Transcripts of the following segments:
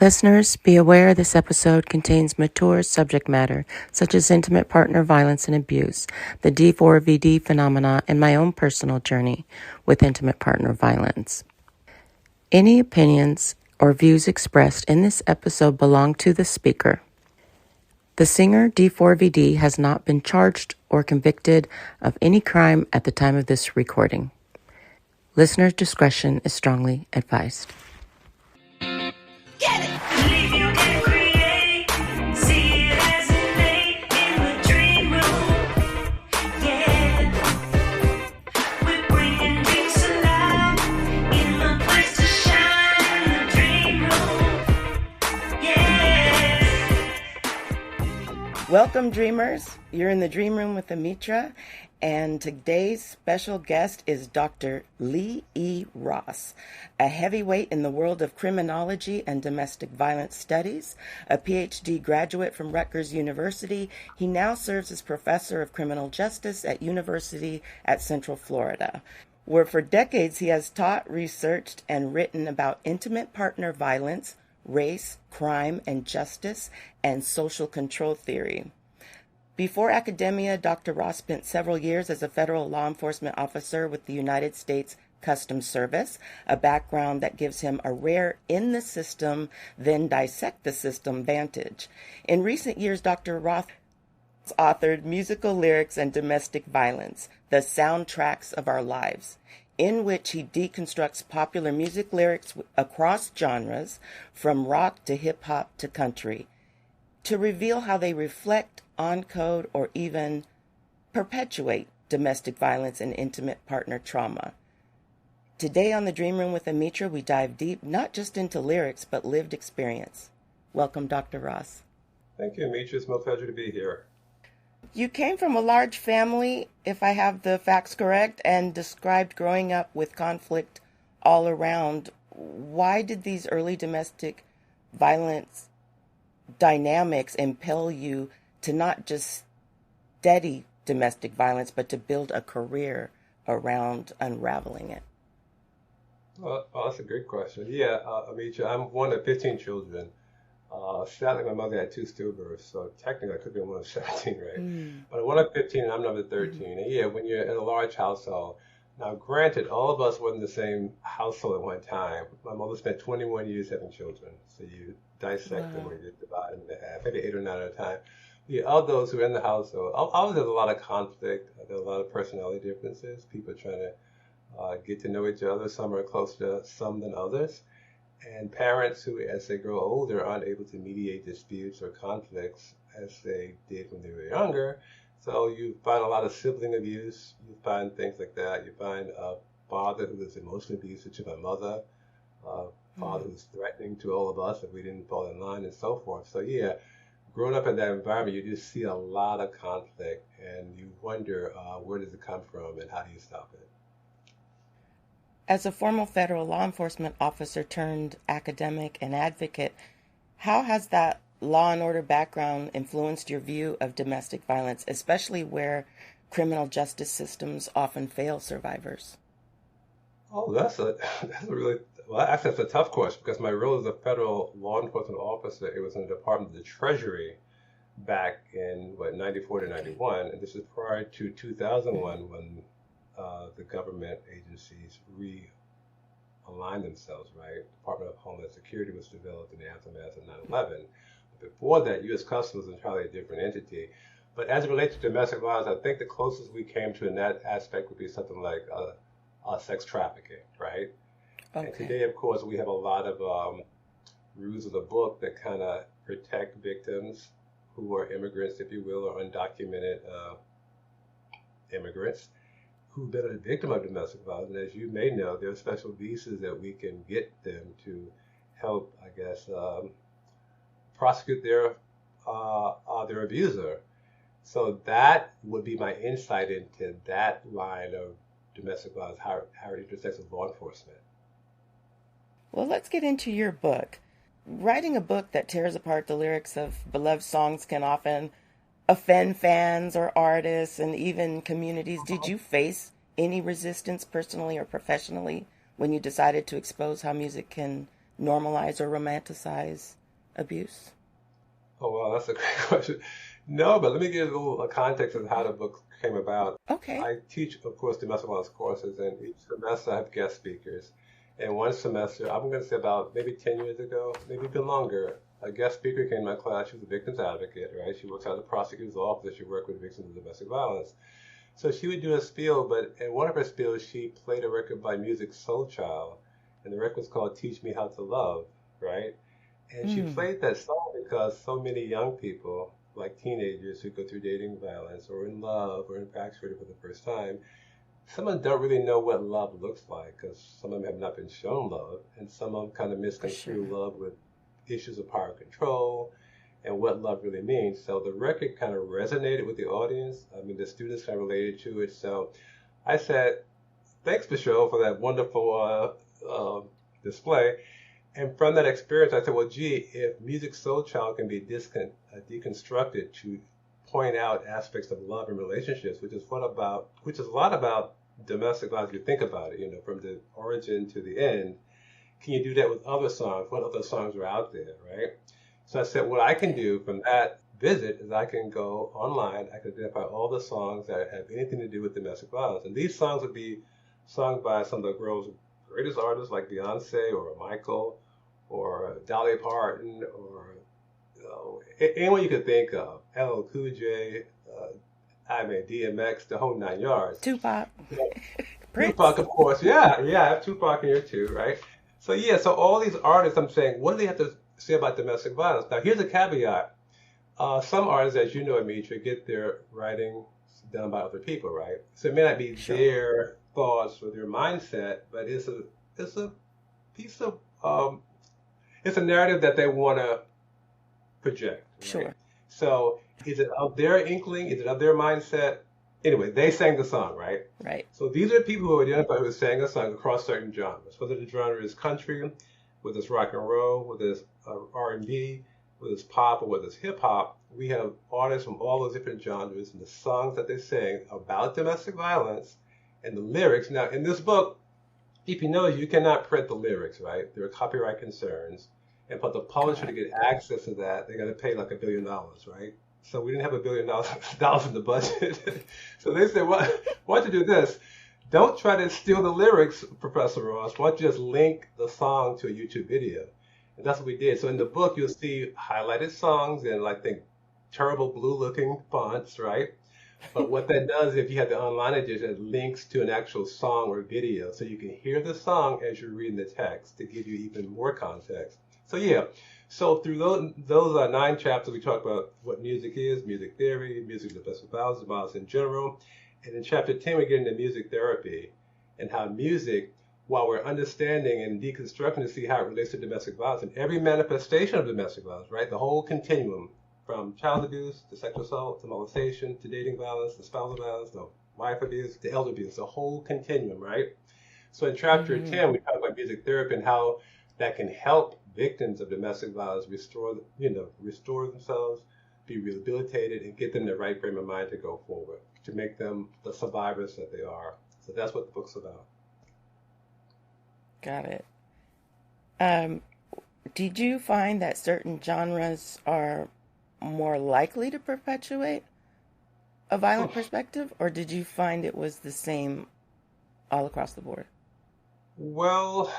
Listeners, be aware this episode contains mature subject matter, such as intimate partner violence and abuse, the d4vd phenomena, and my own personal journey with intimate partner violence. Any opinions or views expressed in this episode belong to the speaker. The singer d4vd has not been charged or convicted of any crime at the time of this recording. Listener discretion is strongly advised. Get it! Believe you can create, see it as innate in the dream room. Yeah, we're bringing dreams alive in the place to shine in the dream room. Yeah. Welcome, dreamers. You're in the Dream Room with Amytra, and today's special guest is Dr. Lee E. Ross, a heavyweight in the world of criminology and domestic violence studies, a PhD graduate from Rutgers University. He now serves as professor of criminal justice at University at Central Florida, where for decades he has taught, researched, and written about intimate partner violence, race, crime and justice, and social control theory. Before academia, Dr. Ross spent several years as a federal law enforcement officer with the United States Customs Service, a background that gives him a rare in the system, then dissect the system vantage. In recent years, Dr. Ross authored Musical Lyrics and Domestic Violence, the Soundtracks of Our Lives, in which he deconstructs popular music lyrics across genres, from rock to hip-hop to country, to reveal how they reflect, encode, or even perpetuate domestic violence and intimate partner trauma. Today on the Dream Room with Amytra, we dive deep, not just into lyrics, but lived experience. Welcome, Dr. Ross. Thank you, Amytra. It's my pleasure to be here. You came from a large family, if I have the facts correct, and described growing up with conflict all around. Why did these early domestic violence dynamics impel you to not just study domestic violence, but to build a career around unraveling it? Well, that's a great question. Yeah, Amytra, I'm one of 15 children. Sadly, my mother had 2 stillbirths, so technically I could be one of 17, right? But I'm one of 15 and I'm number 13. And yeah, when you're in a large household, now granted, all of us were in the same household at one time. My mother spent 21 years having children, so you dissect them or you divide them in half, maybe 8 or 9 at a time. Yeah, of those who are in the household, obviously there's a lot of conflict. There's a lot of personality differences. People are trying to get to know each other. Some are closer to some than others. And parents who, as they grow older, aren't able to mediate disputes or conflicts as they did when they were younger. So you find a lot of sibling abuse. You find things like that. You find a father who is emotionally abusive to my mother, father who's threatening to all of us if we didn't fall in line, and so forth. So yeah, growing up in that environment, you just see a lot of conflict, and you wonder where does it come from and how do you stop it? As a former federal law enforcement officer turned academic and advocate, how has that law and order background influenced your view of domestic violence, especially where criminal justice systems often fail survivors? Oh, that's a really, well, actually, that's a tough question because my role as a federal law enforcement officer, it was in the Department of the Treasury back in, 94 to 91. And this is prior to 2001 when the government agencies realigned themselves, right? Department of Homeland Security was developed in the aftermath of 9/11. Before that, U.S. Customs was entirely a different entity. But as it relates to domestic violence, I think the closest we came to in that aspect would be something like sex trafficking, right? Okay. And today, of course, we have a lot of rules of the book that kind of protect victims who are immigrants, if you will, or undocumented immigrants who've been a victim of domestic violence. And as you may know, there are special visas that we can get them to help, I guess, prosecute their abuser. So that would be my insight into that line of domestic violence, how it intersects with law enforcement. Well, let's get into your book. Writing a book that tears apart the lyrics of beloved songs can often offend fans or artists and even communities. Did you face any resistance personally or professionally when you decided to expose how music can normalize or romanticize abuse? Oh, wow, that's a great question. No, but let me give a little context of how the book came about. Okay. I teach, of course, domestic violence courses, and each semester I have guest speakers. And one semester, I'm going to say about maybe 10 years ago, maybe even longer, a guest speaker came to my class. She was a victim's advocate, right? She works out of the prosecutor's office. She worked with victims of domestic violence. So she would do a spiel, but in one of her spiels, she played a record by Music Soul Child, and the record was called Teach Me How to Love, right? And she played that song because so many young people, like teenagers who go through dating violence or in love or infatuated for the first time, some of them don't really know what love looks like because some of them have not been shown love, and some of them kind of misconstrue love with issues of power control and what love really means. So the record kind of resonated with the audience. I mean, the students kind of related to it. So I said, thanks, Michelle, for that wonderful display. And from that experience, I said, well, gee, if Music Soul Child can be deconstructed to point out aspects of love and relationships, which is a lot about domestic violence. If you think about it, from the origin to the end, can you do that with other songs? What other songs are out there, right? So I said, what I can do from that visit is I can go online. I can identify all the songs that have anything to do with domestic violence, and these songs would be sung by some of the world's greatest artists like Beyonce or Michael or Dolly Parton or anyone you could think of, LL Cool J, DMX, the whole 9 yards. Tupac. Prince. Tupac, of course. Yeah, I have Tupac in here too, right? So all these artists, I'm saying, what do they have to say about domestic violence? Now, here's a caveat. Some artists, as you know, Amytra, get their writing done by other people, right? So it may not be their thoughts or their mindset, but it's a piece of it's a narrative that they want to project. Right? Sure. So is it of their inkling? Is it of their mindset? Anyway, they sang the song, right? Right. So these are people who identify who sang a song across certain genres, whether the genre is country, whether it's rock and roll, whether it's R&B, whether it's pop, or whether it's hip hop. We have artists from all those different genres, and the songs that they sing about domestic violence and the lyrics. Now, in this book, if you know, you cannot print the lyrics, right? There are copyright concerns. And for the publisher to get access to that, they got to pay like $1 billion, right? So we didn't have $1 billion in the budget. So they said, why don't you do this? Don't try to steal the lyrics, Professor Ross. Why don't you just link the song to a YouTube video? And that's what we did. So in the book, you'll see highlighted songs in, I think, terrible blue-looking fonts, right? But what that does, if you have the online edition, it links to an actual song or video. So you can hear the song as you're reading the text to give you even more context. So through those 9 chapters, we talk about what music is, music theory, music of domestic violence in general. And in chapter 10, we get into music therapy and how music, while we're understanding and deconstructing to see how it relates to domestic violence and every manifestation of domestic violence, right? The whole continuum from child abuse to sexual assault to molestation to dating violence to spousal violence to wife abuse to elder abuse, the whole continuum, right? So in chapter 10, we talk about music therapy and how that can help victims of domestic violence restore themselves, be rehabilitated, and get them in the right frame of mind to go forward, to make them the survivors that they are. So that's what the book's about. Got it. Did you find that certain genres are more likely to perpetuate a violent perspective, or did you find it was the same all across the board? Well,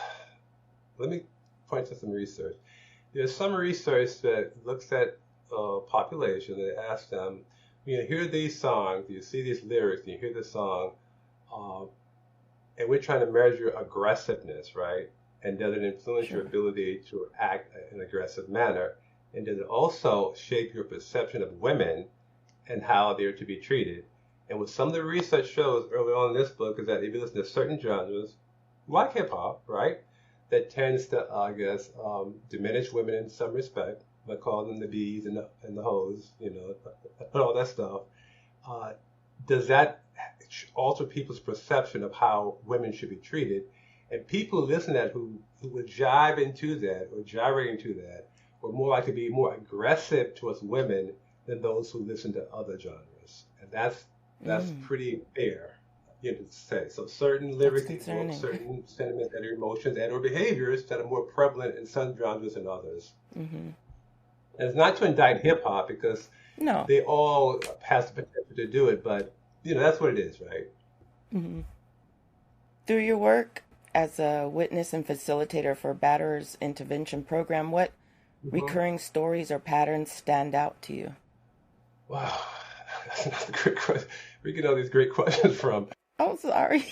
let me point to some research. There's some research that looks at population that asks them, you hear these songs, you see these lyrics, and you hear the song, and we're trying to measure aggressiveness, right? And does it influence your ability to act in an aggressive manner? And does it also shape your perception of women and how they're to be treated? And what some of the research shows early on in this book is that if you listen to certain genres, like hip hop, right, that tends to, diminish women in some respect, by calling them the bees and the hoes, and all that stuff. Does that alter people's perception of how women should be treated? And people who listen to that, who would jive into that or gyrate into that, were more likely to be more aggressive towards women than those who listen to other genres. And that's pretty fair. to say. So certain That's lyrics evoke concerning. certain sentiments and emotions and or behaviors that are more prevalent in some genres than others. Hmm. And it's not to indict hip hop because No. they all has the potential to do it, but that's what it is, right? Hmm. Through your work as a witness and facilitator for Batterers Intervention Program, what Hmm. recurring stories or patterns stand out to you? Wow, that's another great question. We get all these great questions from. Oh, sorry.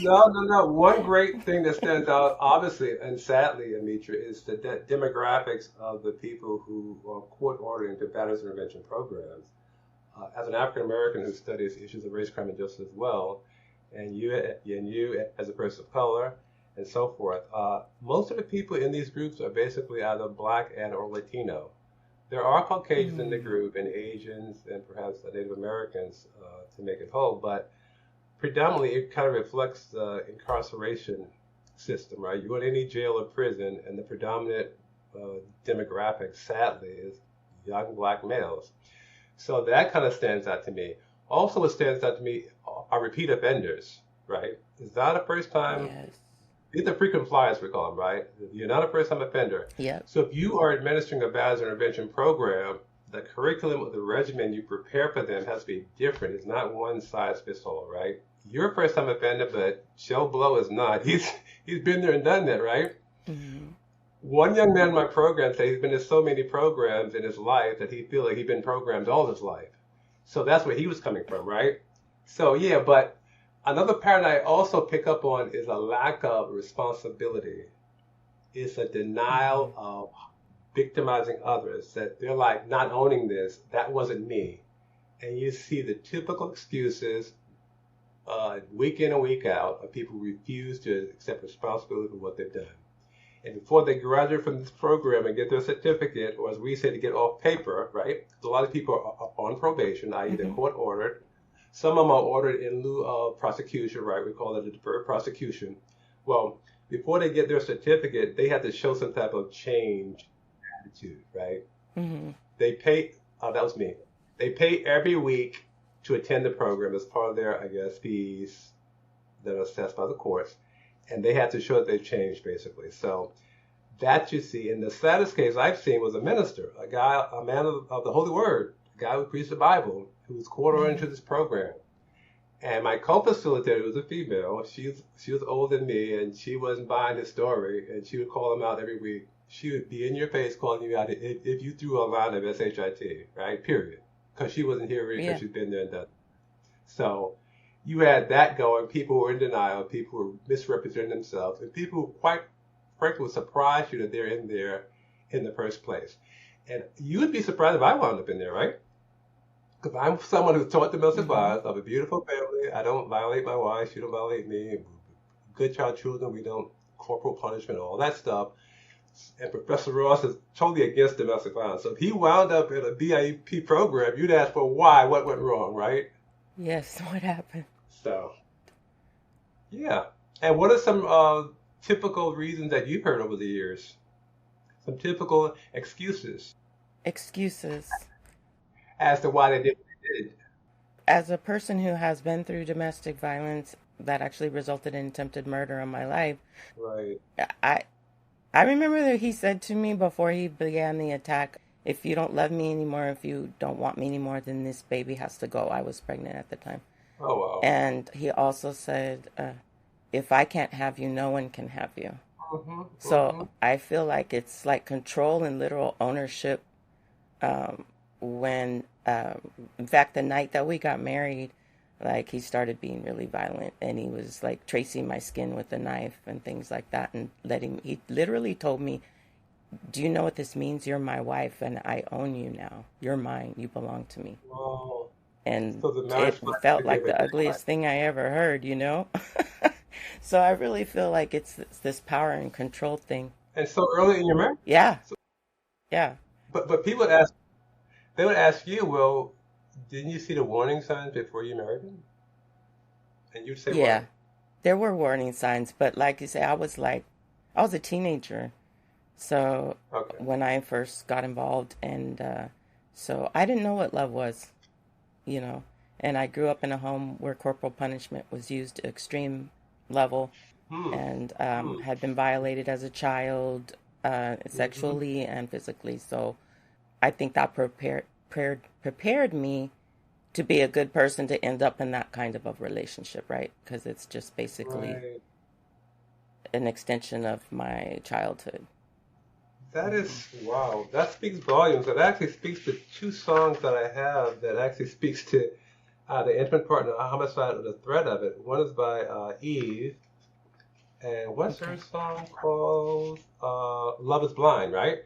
No, no, no. One great thing that stands out, obviously, and sadly, Amitra, is the demographics of the people who are court ordered into batterers intervention programs. As an African American who studies issues of race, crime, and justice as well, and you as a person of color, and so forth, most of the people in these groups are basically either black and or Latino. There are Caucasians in the Mm, group, and Asians, and perhaps Native Americans to make it whole, but predominantly it kind of reflects the incarceration system, right? You go to any jail or prison, and the predominant demographic, sadly, is young black males. So that kind of stands out to me. Also, what stands out to me are repeat offenders, right? It's not a first time, yes. these are frequent flyers, we call them, right? You're not a first time offender. Yep. So if you are administering a bad intervention program, the curriculum or the regimen you prepare for them has to be different. It's not one size fits all, right? You're a first time offender, but Joe Blow is not. He's been there and done that, right? Hmm. One young man in my program said he's been in so many programs in his life that he feels like he's been programmed all his life. So that's where he was coming from, right? So yeah, but another pattern I also pick up on is a lack of responsibility. It's a denial Hmm. of victimizing others, that they're like not owning this. That wasn't me. And you see the typical excuses week in and week out of people who refuse to accept responsibility for what they've done. And before they graduate from this program and get their certificate, or as we say, to get off paper, right? A lot of people are on probation, i.e., they're Hmm. court ordered. Some of them are ordered in lieu of prosecution, right? We call it a deferred prosecution. Well, before they get their certificate, they have to show some type of change attitude, right? Hmm. They pay, that was me. They pay every week to attend the program as part of their, I guess, fees that are assessed by the courts. And they have to show that they've changed, basically. So that you see. And the saddest case I've seen was a minister, a guy, a man of the Holy Word, a guy who preached the Bible, who was quarter into Hmm. this program. And my co-facilitator was a female. She was older than me, and she wasn't buying his story. And she would call him out every week. She would be in your face calling you out if you threw a line of shit, right? Period. Because she wasn't here because Yeah. she's been there and done it. So you had that going. People were in denial. People were misrepresenting themselves, and people who quite frankly would surprise you that they're in there in the first place. And you would be surprised if I wound up in there, right? Because I'm someone who's taught domestic Hmm. violence. I have a beautiful family. I don't violate my wife. She don't violate me. Good child children. We don't corporal punishment, all that stuff. And Professor Ross is totally against domestic violence. So if he wound up in a BIP program, you'd ask for why, what went wrong, right? Yes. What happened? So yeah. And what are some typical reasons that you've heard over the years? Some typical excuses Excuses. as to why they did what they did. As a person who has been through domestic violence that actually resulted in attempted murder in my life, Right. I I remember that he said to me before he began the attack, if you don't love me anymore, if you don't want me anymore, then this baby has to go. I was pregnant at the time. Oh wow. And he also said, if I can't have you, no one can have you. Mhm. So Mhm. I feel like it's like control and literal ownership. Um, when, in fact, the night that we got married, like he started being really violent and he was like tracing my skin with a knife and things like that and he literally told me, do you know what this means? You're my wife and I own you now. You're mine. You belong to me. Well, And so the marriage it might felt have gave like a the daylight. ugliest thing I ever heard, you know? So I really feel like it's this power and control thing. And so early in your marriage, Yeah, so, yeah, but people would ask, they would ask you, well, didn't you see the warning signs before you married him? And you'd say yeah. what? There were warning signs, but like you say, I was a teenager. So Okay. when I first got involved, and so I didn't know what love was, you know. And I grew up in a home where corporal punishment was used to extreme level, Hmm. and Hmm. had been violated as a child, Mm-hmm. sexually and physically. So I think that prepared me to be a good person to end up in that kind of a relationship, right? Because it's just basically Right. an extension of my childhood. That Hmm. is, wow. That speaks volumes. That actually speaks to two songs that I have that actually speaks to the intimate part and the homicide of the threat of it. One is by Eve, and what's her Okay. song called? Love is Blind, right?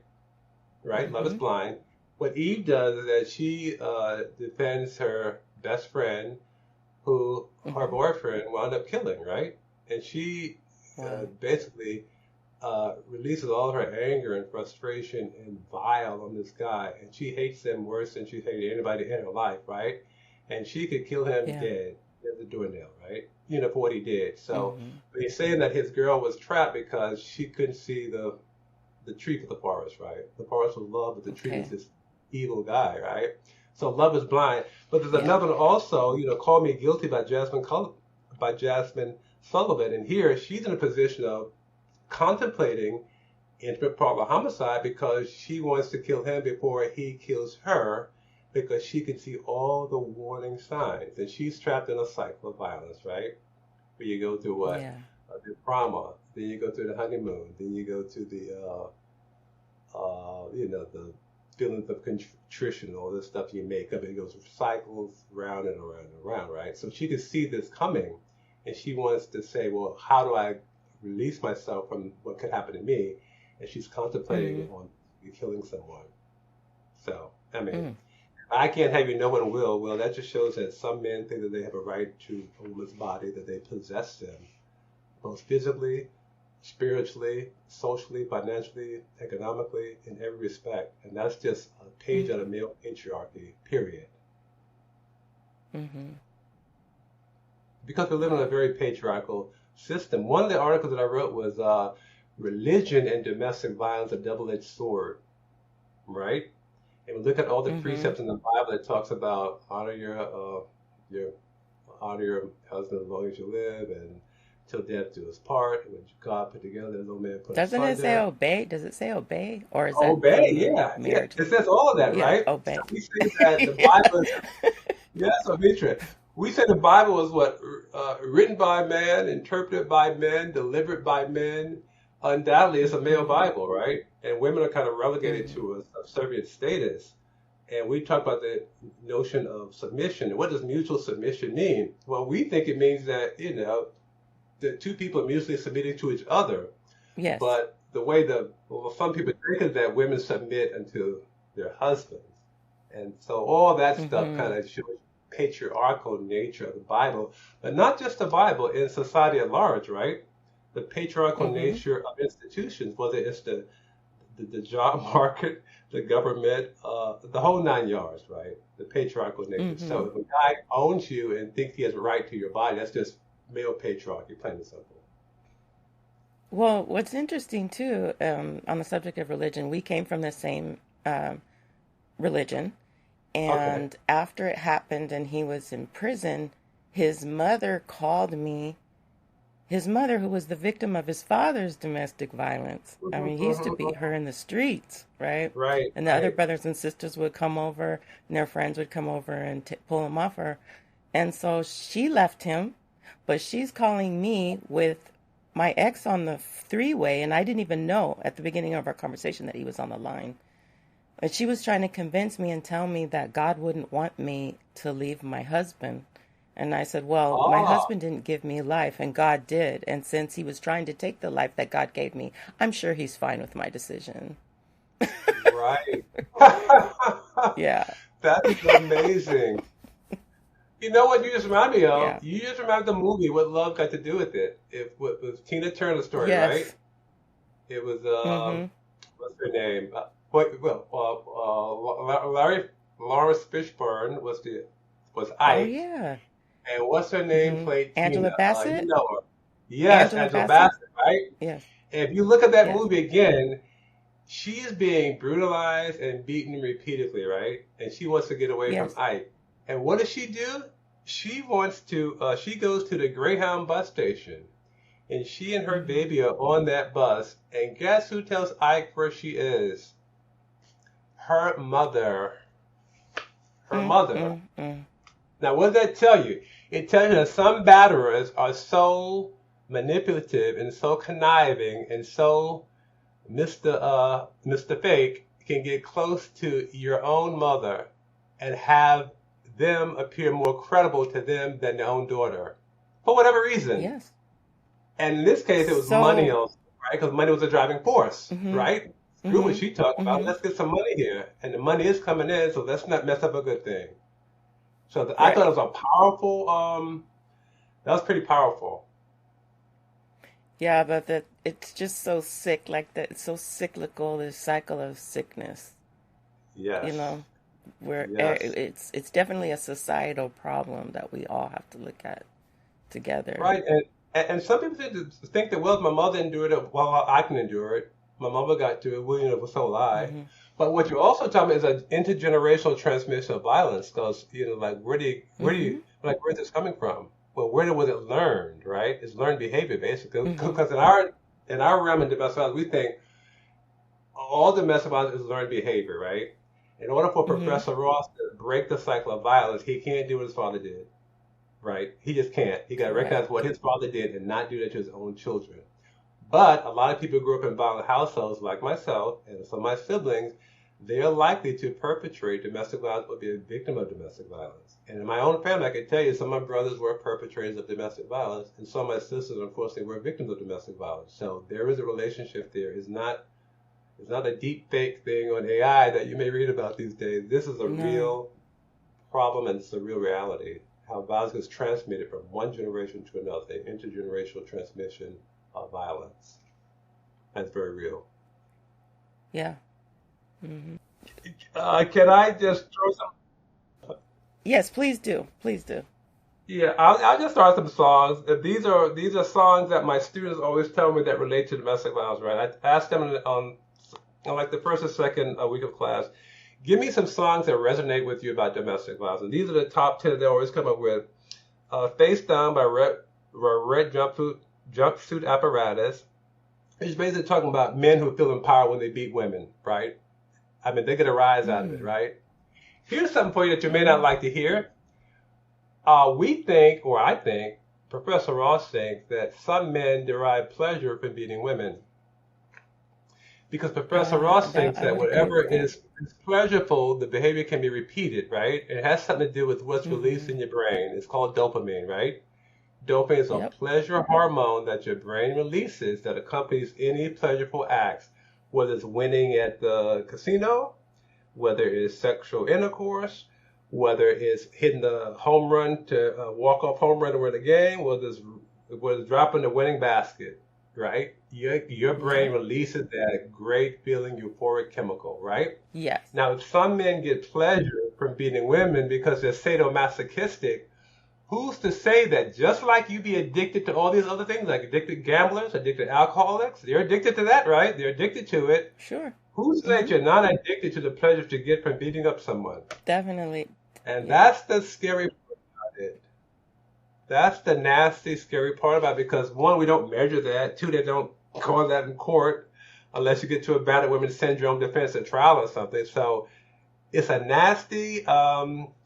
Right? Love is Hmm. Blind. What Eve does is that she defends her best friend who her Hmm. boyfriend wound up killing, right? And she Wow. basically releases all of her anger and frustration and vile on this guy, and she hates him worse than she hated anybody in her life, right? And she could kill him Yeah. dead as a doornail, right? You know, for what he did. So, Hmm. but he's saying that his girl was trapped because she couldn't see the tree for the forest, right? The forest was love, but the tree was Okay. this evil guy, right? So love is blind. But there's Yeah. another one also, you know, Call Me Guilty by Jasmine Sullivan, and here she's in a position of contemplating intimate partner homicide because she wants to kill him before he kills her because she can see all the warning signs and she's trapped in a cycle of violence, right? Where you go through what? Yeah. The trauma, then you go through the honeymoon, then you go to the, you know, the feelings of contrition, all this stuff you make up. It goes cycles round and around and around, right? So she could see this coming and she wants to say, well, how do I release myself from what could happen to me? And she's contemplating Hmm. on killing someone. So, I mean, Mm. I can't have you, no one will. Well, that just shows that some men think that they have a right to a woman's body, that they possess them, both physically, spiritually, socially, financially, economically, in every respect. And that's just a page out of Hmm. male patriarchy, period. Hmm. Because we live in a Wow. very patriarchal system. One of the articles that I wrote was Religion and Domestic Violence, a Double-Edged Sword, right? And we look at all the Hmm. precepts in the Bible that talks about your honor your husband as long as you live and till death do us part. What God put together, there's no man put Doesn't it say asunder. obey? Does it say obey? Or is that Obey, from the yeah, yeah. marriage? It says all of that, Yeah, right? So obey. we say that the Bible is, yes, Amytra. We say the Bible is what written by man, interpreted by men, delivered by men. Undoubtedly, it's a male Hmm. Bible, right? And women are kind of relegated Hmm. to a subservient status. And we talk about the notion of submission. What does mutual submission mean? Well, we think it means that, you know, the two people are mutually submitting to each other. Yes. But the way well, some people think is that women submit unto their husbands. And so all that stuff kind Hmm. of shows patriarchal nature of the Bible, but not just the Bible, in society at large, right? The patriarchal Hmm. nature of institutions, whether it's the job market, the government, the whole nine yards, right? The patriarchal nature. So Hmm. if a guy owns you and thinks he has a right to your body, that's just male patriarchy, plain and simple. Well, what's interesting too, on the subject of religion, we came from the same religion. Okay. And after it happened and he was in prison, his mother called me, his mother, who was the victim of his father's domestic violence. I Mhm, mean, he used to mhm, beat her mhm. in the streets, right? Right, And the other right. brothers and sisters would come over, and their friends would come over and pull him off her. And so she left him, but she's calling me with my ex on the three-way, and I didn't even know at the beginning of our conversation that he was on the line. And she was trying to convince me and tell me that God wouldn't want me to leave my husband. And I said, well, my Ah, husband didn't give me life, and God did. And since he was trying to take the life that God gave me, I'm sure he's fine with my decision. right. Yeah. That is amazing. You know what you just remind me of? Yeah. You just remember the movie What Love Got to Do with It. It was Tina Turner's story, right? Yes. It was Mm-hmm. what's her name? Larry Lawrence Fishburne was Oh, Ike, yeah. and what's her name Mm-hmm. played Tina? Angela You Bassett? know her. Yes, Angela Angela Bassett? Bassett, right? Yes. And if you look at that Yes. movie again, she is being brutalized and beaten repeatedly, right? And she wants to get away from Yes. Ike. And what does she do? she wants to, she goes to the Greyhound bus station, and she and her Mm-hmm. baby are on that bus, and guess who tells Ike where she is? Her mother. Her Mm, mother. mm, mm. Now, what does that tell you? It tells you that some batterers are so manipulative and so conniving and so Mr. Fake can get close to your own mother and have them appear more credible to them than their own daughter for whatever reason. Yes. And in this case, it was money So, also, right? Because money was a driving force, mm-hmm, right? Screw what mm-hmm, she talking about. mm-hmm. Let's get some money here. And the money is coming in, so let's not mess up a good thing. So I thought it Right. was a powerful, that was pretty powerful. Yeah, but that it's just so sick, like that. It's so cyclical. This cycle of sickness, you Yes. know, where Yes. it's definitely a societal problem that we all have to look at together. Right. And some people think that, well, if my mother endured it, well, I can endure it. My mother got to it, well, so will I. Mm-hmm, But what you're also talking about is an intergenerational transmission of violence, because, like, mm-hmm, where's this coming from? Well, was it learned, right? It's learned behavior, basically. mm-hmm. Because in our realm in domestic violence, we think all domestic violence is learned behavior, right? In order for Mm-hmm. Professor Ross to break the cycle of violence, he can't do what his father did. Right? He just can't. He got to Correct. recognize what his father did and not do that to his own children. But a lot of people grew up in violent households, like myself and some of my siblings. They're likely to perpetrate domestic violence or be a victim of domestic violence. And in my own family, I can tell you some of my brothers were perpetrators of domestic violence, and some of my sisters, unfortunately, were victims of domestic violence. So there is a relationship there. It's not a deep fake thing on AI that you may read about these days. This is a No. real problem, and it's a real reality. How violence is transmitted from one generation to another, intergenerational transmission of violence. That's very real. Yeah. Mm-hmm. Can I just throw some? Yes, please do. Please do. Yeah, I'll just start some songs. These are songs that my students always tell me that relate to domestic violence. Right? I asked them on like the first or second week of class, give me some songs that resonate with you about domestic violence. And these are the top 10 they always come up with. Face Down by Red Jumpsuit Apparatus. It's basically talking about men who feel empowered when they beat women, right? I mean, they get a rise out of it, Mm, right? Here's something for you that you may not mm-hmm. like to hear. We think, or I think, Professor Ross thinks that some men derive pleasure from beating women. Because Professor Ross That thinks I that would agree whatever with that. is pleasurable, the behavior can be repeated, right? It has something to do with what's released Mm-hmm. in your brain. It's called dopamine, right? Dopamine is a Yep. pleasure hormone that your brain releases that accompanies any pleasurable acts, whether it's winning at the casino, whether it's sexual intercourse, whether it's hitting the home run to walk-off home run to win a game, whether it's dropping the winning basket, right? Your brain Yep. releases that great feeling euphoric chemical, right? Yes. Now, if some men get pleasure from beating women because they're sadomasochistic, who's to say that just like you be addicted to all these other things, like addicted gamblers, addicted alcoholics, they're addicted to that, right? They're addicted to it. Sure. Who's to say that Mm-hmm. you're not addicted to the pleasure you get from beating up someone? Definitely. And Yeah. that's the scary part about it. That's the nasty, scary part about it because one, we don't measure that. Two, they don't call that in court unless you get to a battered women's syndrome defense at trial or something. So it's a nasty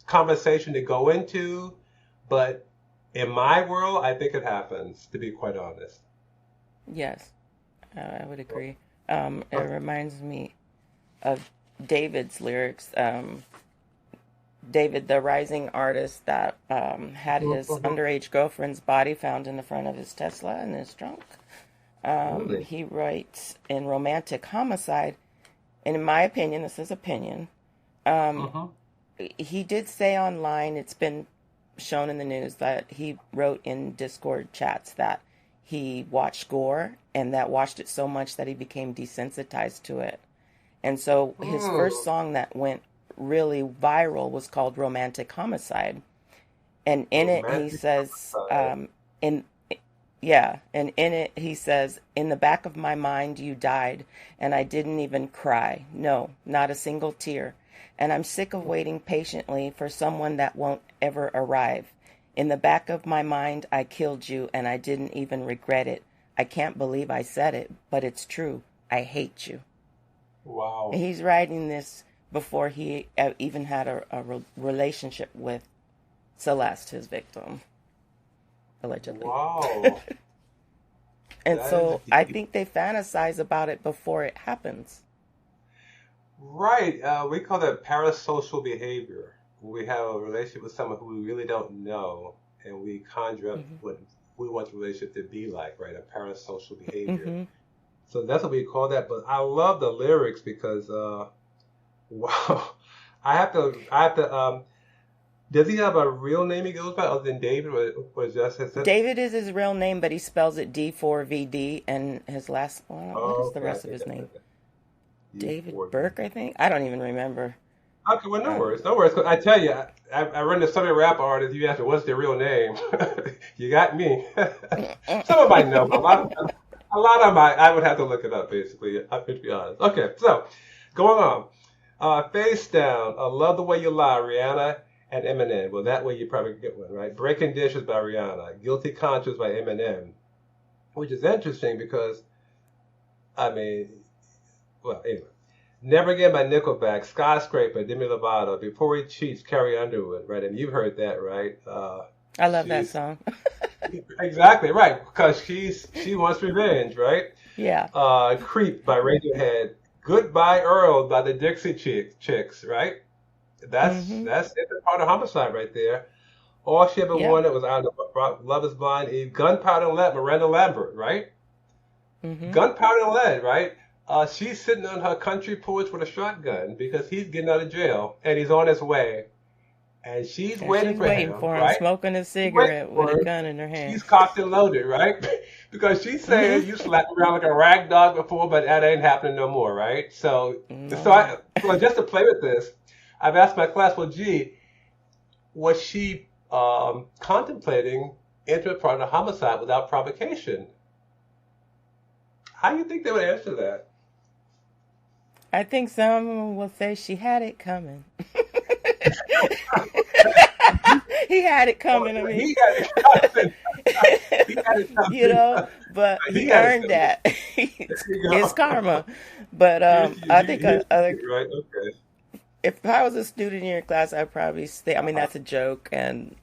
conversation to go into, but in my world, I think it happens, to be quite honest. Yes. I would agree. It reminds me of David's lyrics. David, the rising artist that had his underage girlfriend's body found in the front of his Tesla in his trunk. Really? He writes in Romantic Homicide, and in my opinion, this is opinion, Hmm. he did say online, it's been shown in the news, that he wrote in Discord chats that he watched gore and that watched it so much that he became desensitized to it. And so his first song that went really viral was called Romantic Homicide. And in it, he Romantic says, homicide. in yeah, and in it he says, "In the back of my mind you died, and I didn't even cry. No, not a single tear. And I'm sick of waiting patiently for someone that won't ever arrive. In the back of my mind, I killed you and I didn't even regret it. I can't believe I said it, but it's true. I hate you. Wow. And he's writing this before he even had a relationship with Celeste, his victim, allegedly. Wow. And That so is I deep. think they fantasize about it before it happens. Right. We call that parasocial behavior. We have a relationship with someone who we really don't know, and we conjure up what we want the relationship to be like, right? A parasocial behavior. Mm-hmm. So that's what we call that. But I love the lyrics because, wow, does he have a real name he goes by other than David, or just his? David is his real name, but he spells it D4vd, and his last, well, what is the Okay, rest of his name? okay. David D4. Burke, I think. I don't even remember. Okay, well, no worries, no worries. 'Cause I tell you, I run into so many rap artists. You ask me what's their real name, you got me. Some of them I know, but a lot of them I would have to look it up. Basically, to be honest. Okay, so going on, face down. I love the way you lie, Rihanna and Eminem. Well, that way you probably get one, right? Breaking Dishes by Rihanna, Guilty Conscience by Eminem, which is interesting because I mean, well, anyway. Never Again by Nickelback, Skyscraper, Demi Lovato, Before He Cheats, Carrie Underwood, right? And you've heard that, right? I love that She's song. exactly right because she wants revenge, right? Yeah. Creep by Radiohead, Goodbye Earl by the Dixie Chicks, right? That's it's a part of homicide right there. All She Ever Yeah. Wanted was out of Love Is Blind, Eve, Gunpowder and Lead, Miranda Lambert, right? Gunpowder and Lead, right? She's sitting on her country porch with a shotgun because he's getting out of jail and he's on his way. And she's And waiting she's for waiting him, for him, right? smoking a She's cigarette waiting with for a him. gun in her hand. She's cocked and loaded, right? Because she's saying you slapped around like a rag dog before, but that ain't happening no more, right? So, No. well, just to play with this, I've asked my class, well, gee, was she contemplating intimate partner homicide without provocation? How do you think they would answer that? I think someone will say she had it coming. He had it coming. I mean, He had it coming. He had it coming. you know, but He he had it earned coming. that. There you go. It's karma. But I think Right? Okay. if I was a student in your class, I'd probably say, I mean, that's a joke, and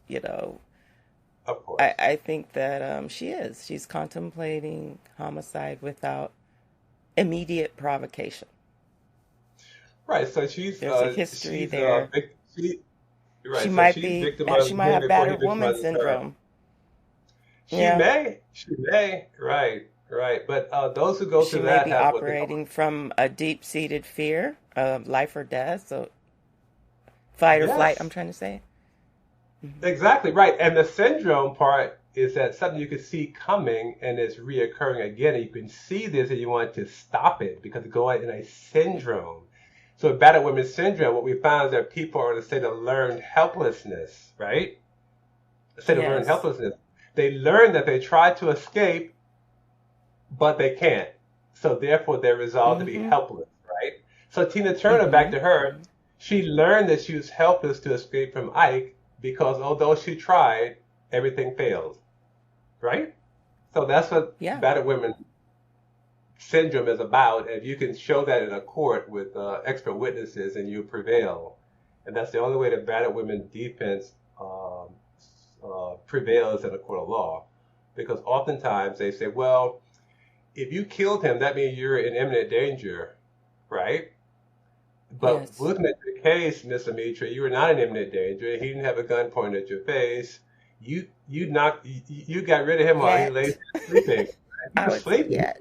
Of course. I think that she's contemplating homicide without immediate provocation. Right. So she's There's a history she's there. right. She So might she's be, victimized she might him have before he battered woman victimizes her. syndrome. She Yeah. may. She may. Right. Right. But those who go She through may that be have what they call operating from a deep-seated fear of life or death, so fight or flight, yes. I'm trying to say. Exactly right. And the syndrome part is that something you can see coming and it's reoccurring again. And you can see this and you want to stop it because it's going in a syndrome. So battered women syndrome, what we found is that people are in a state of learned helplessness, right? A state of learned Yes. helplessness. They learn that they try to escape, but they can't. So therefore they're resolved to be helpless, right? So Tina Turner, back to her, she learned that she was helpless to escape from Ike because although she tried, everything failed, right? So that's what Yeah. battered women syndrome is about. If you can show that in a court with expert witnesses and you prevail, and that's the only way that battered women defense prevails in a court of law, because oftentimes they say, well, if you killed him, that means you're in imminent danger, right? But Yes. looking at your case, Miss Amytra, you were not in imminent danger. He didn't have a gun pointed at your face. You got rid of him while he Yet. lay sleeping. He I was would say sleeping. yet.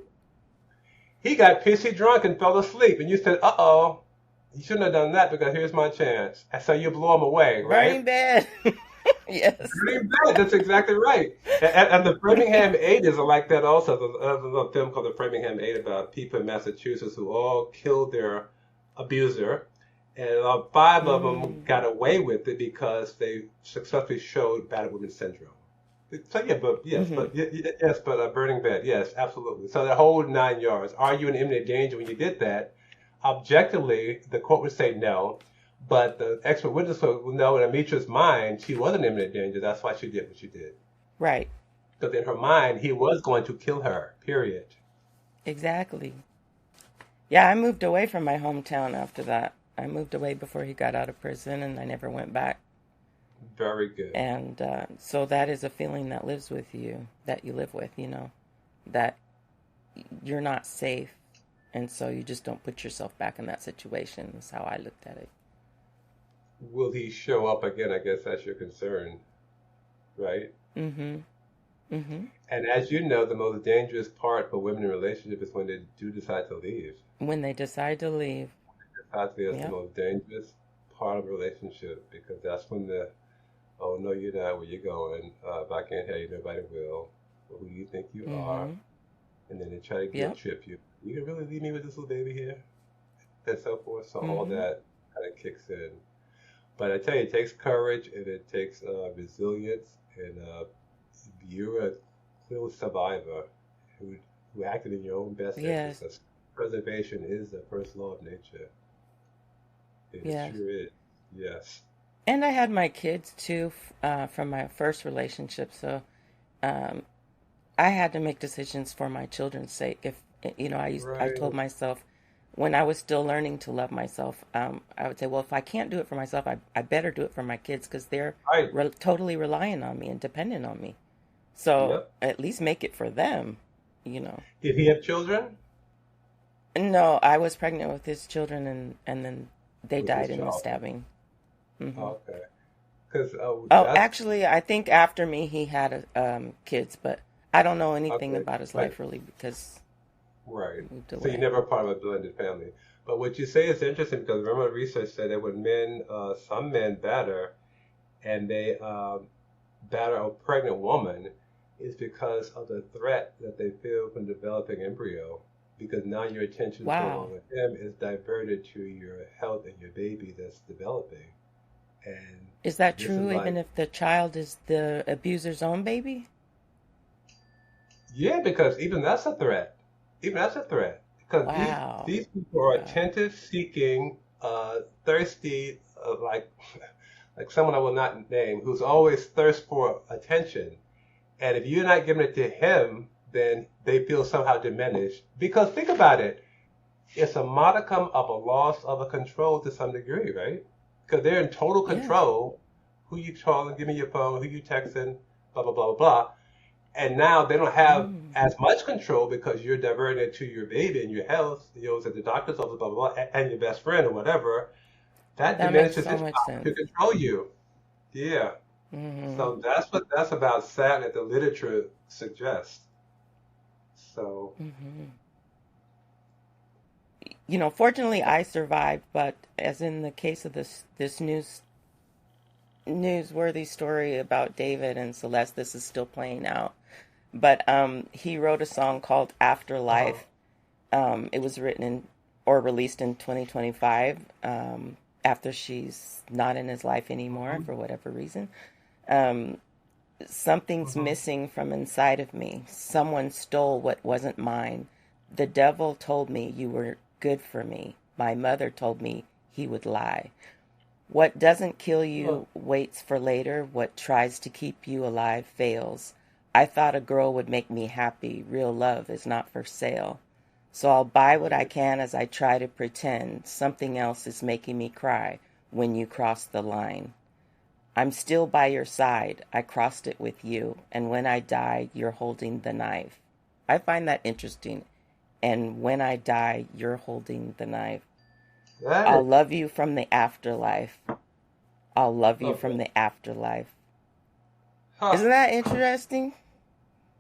He got pissy drunk and fell asleep, and you said, "Uh-oh, you shouldn't have done that because here's my chance." And so you blow him away, Burning right? bed. Yes. Pretty bad. That's exactly right. And the Framingham Eight is like that also. There's a film called The Framingham Eight about people in Massachusetts who all killed their abuser, and 5 of them got away with it because they successfully showed battered women syndrome. So yeah, but yes, but burning bed, yes, absolutely. So the whole 9 yards. Are you in imminent danger when you did that? Objectively, the court would say no. But the expert witness will know in Amytra's mind, she was in imminent danger. That's why she did what she did. Right. Because in her mind, he was going to kill her, period. Exactly. Yeah, I moved away from my hometown after that. I moved away before he got out of prison, and I never went back. Very good. And so that is a feeling that lives with you, that you live with, that you're not safe. And so you just don't put yourself back in that situation, is how I looked at it. Will he show up again? I guess that's your concern, right? Mm-hmm. Mm-hmm. And as you know, the most dangerous part for women in relationships is when they do decide to leave. When they decide to leave. That's the Yep. most dangerous part of a relationship, because that's when oh, no, you're not, where you're going. If I can't have you, nobody will. Who do you think you are? Mm-hmm. And then they try to guilt Yep. trip you. You can really leave me with this little baby here? And so forth. So all Mm-hmm. that kind of kicks in. But I tell you, it takes courage and it takes resilience. And you're a little survivor who acted in your own best interest. Yes. Because preservation is the first law of nature. It Yes. sure is. Yes. And I had my kids too from my first relationship, so um, I had to make decisions for my children's sake. If I told Right. myself when I was still learning to love myself, I would say, well, if I can't do it for myself, I better do it for my kids because they're Right. totally relying on me and dependent on me. So Yep. at least make it for them, you know. Did he have children? No, I was pregnant with his children, and then they With his died in the child? stabbing. Hmm. Okay. Because Oh, that's actually, I think after me he had kids, but I don't know anything okay. about his Right. life really because Right. he moved So you're away. never part of a blended family. But what you say is interesting, because remember the research said that when some men batter, and they batter a pregnant woman, is because of the threat that they feel from developing embryo. Because now your attention Wow. with him is diverted to your health and your baby that's developing. And Is that this is true even like, if the child is the abuser's own baby? yeah, because even that's a threat. Even that's a threat. Because Wow. these people are Wow. attentive, seeking, thirsty, like someone I will not name, who's always thirst for attention. And if you're not giving it to him, then they feel somehow diminished. Because think about it, it's a modicum of a loss of a control to some degree, right? Because they're in total Yes. control. Who you calling? Give me your phone. Who you texting? Blah blah blah blah blah. And now they don't have Mm. as much control because you're diverting it to your baby and your health. At the doctor's office, blah blah blah, and your best friend or whatever. That That makes diminishes so his much power to sense. control you. Yeah. Hmm. So that's what that's about sad that the literature suggests. So Hmm. Fortunately, I survived, but as in the case of this newsworthy story about David and Celeste, this is still playing out. But he wrote a song called uh, Afterlife. It was written or released in 2025 after she's not in his life anymore for whatever reason. Um, Something's mhm. missing from inside of me. Someone stole what wasn't mine. The devil told me you were good for me. My mother told me he would lie. What doesn't kill Huh. you waits for later. What tries to keep you alive fails. I thought a girl would make me happy. Real love is not for sale. So I'll buy what I can as I try to pretend something else is making me cry when you cross the line. I'm still by your side. I crossed it with you. And when I die, you're holding the knife. I find that interesting. And when I die, you're holding the knife. That I'll is love you from the afterlife. I'll love you from lovely. the afterlife. Huh. Isn't that interesting?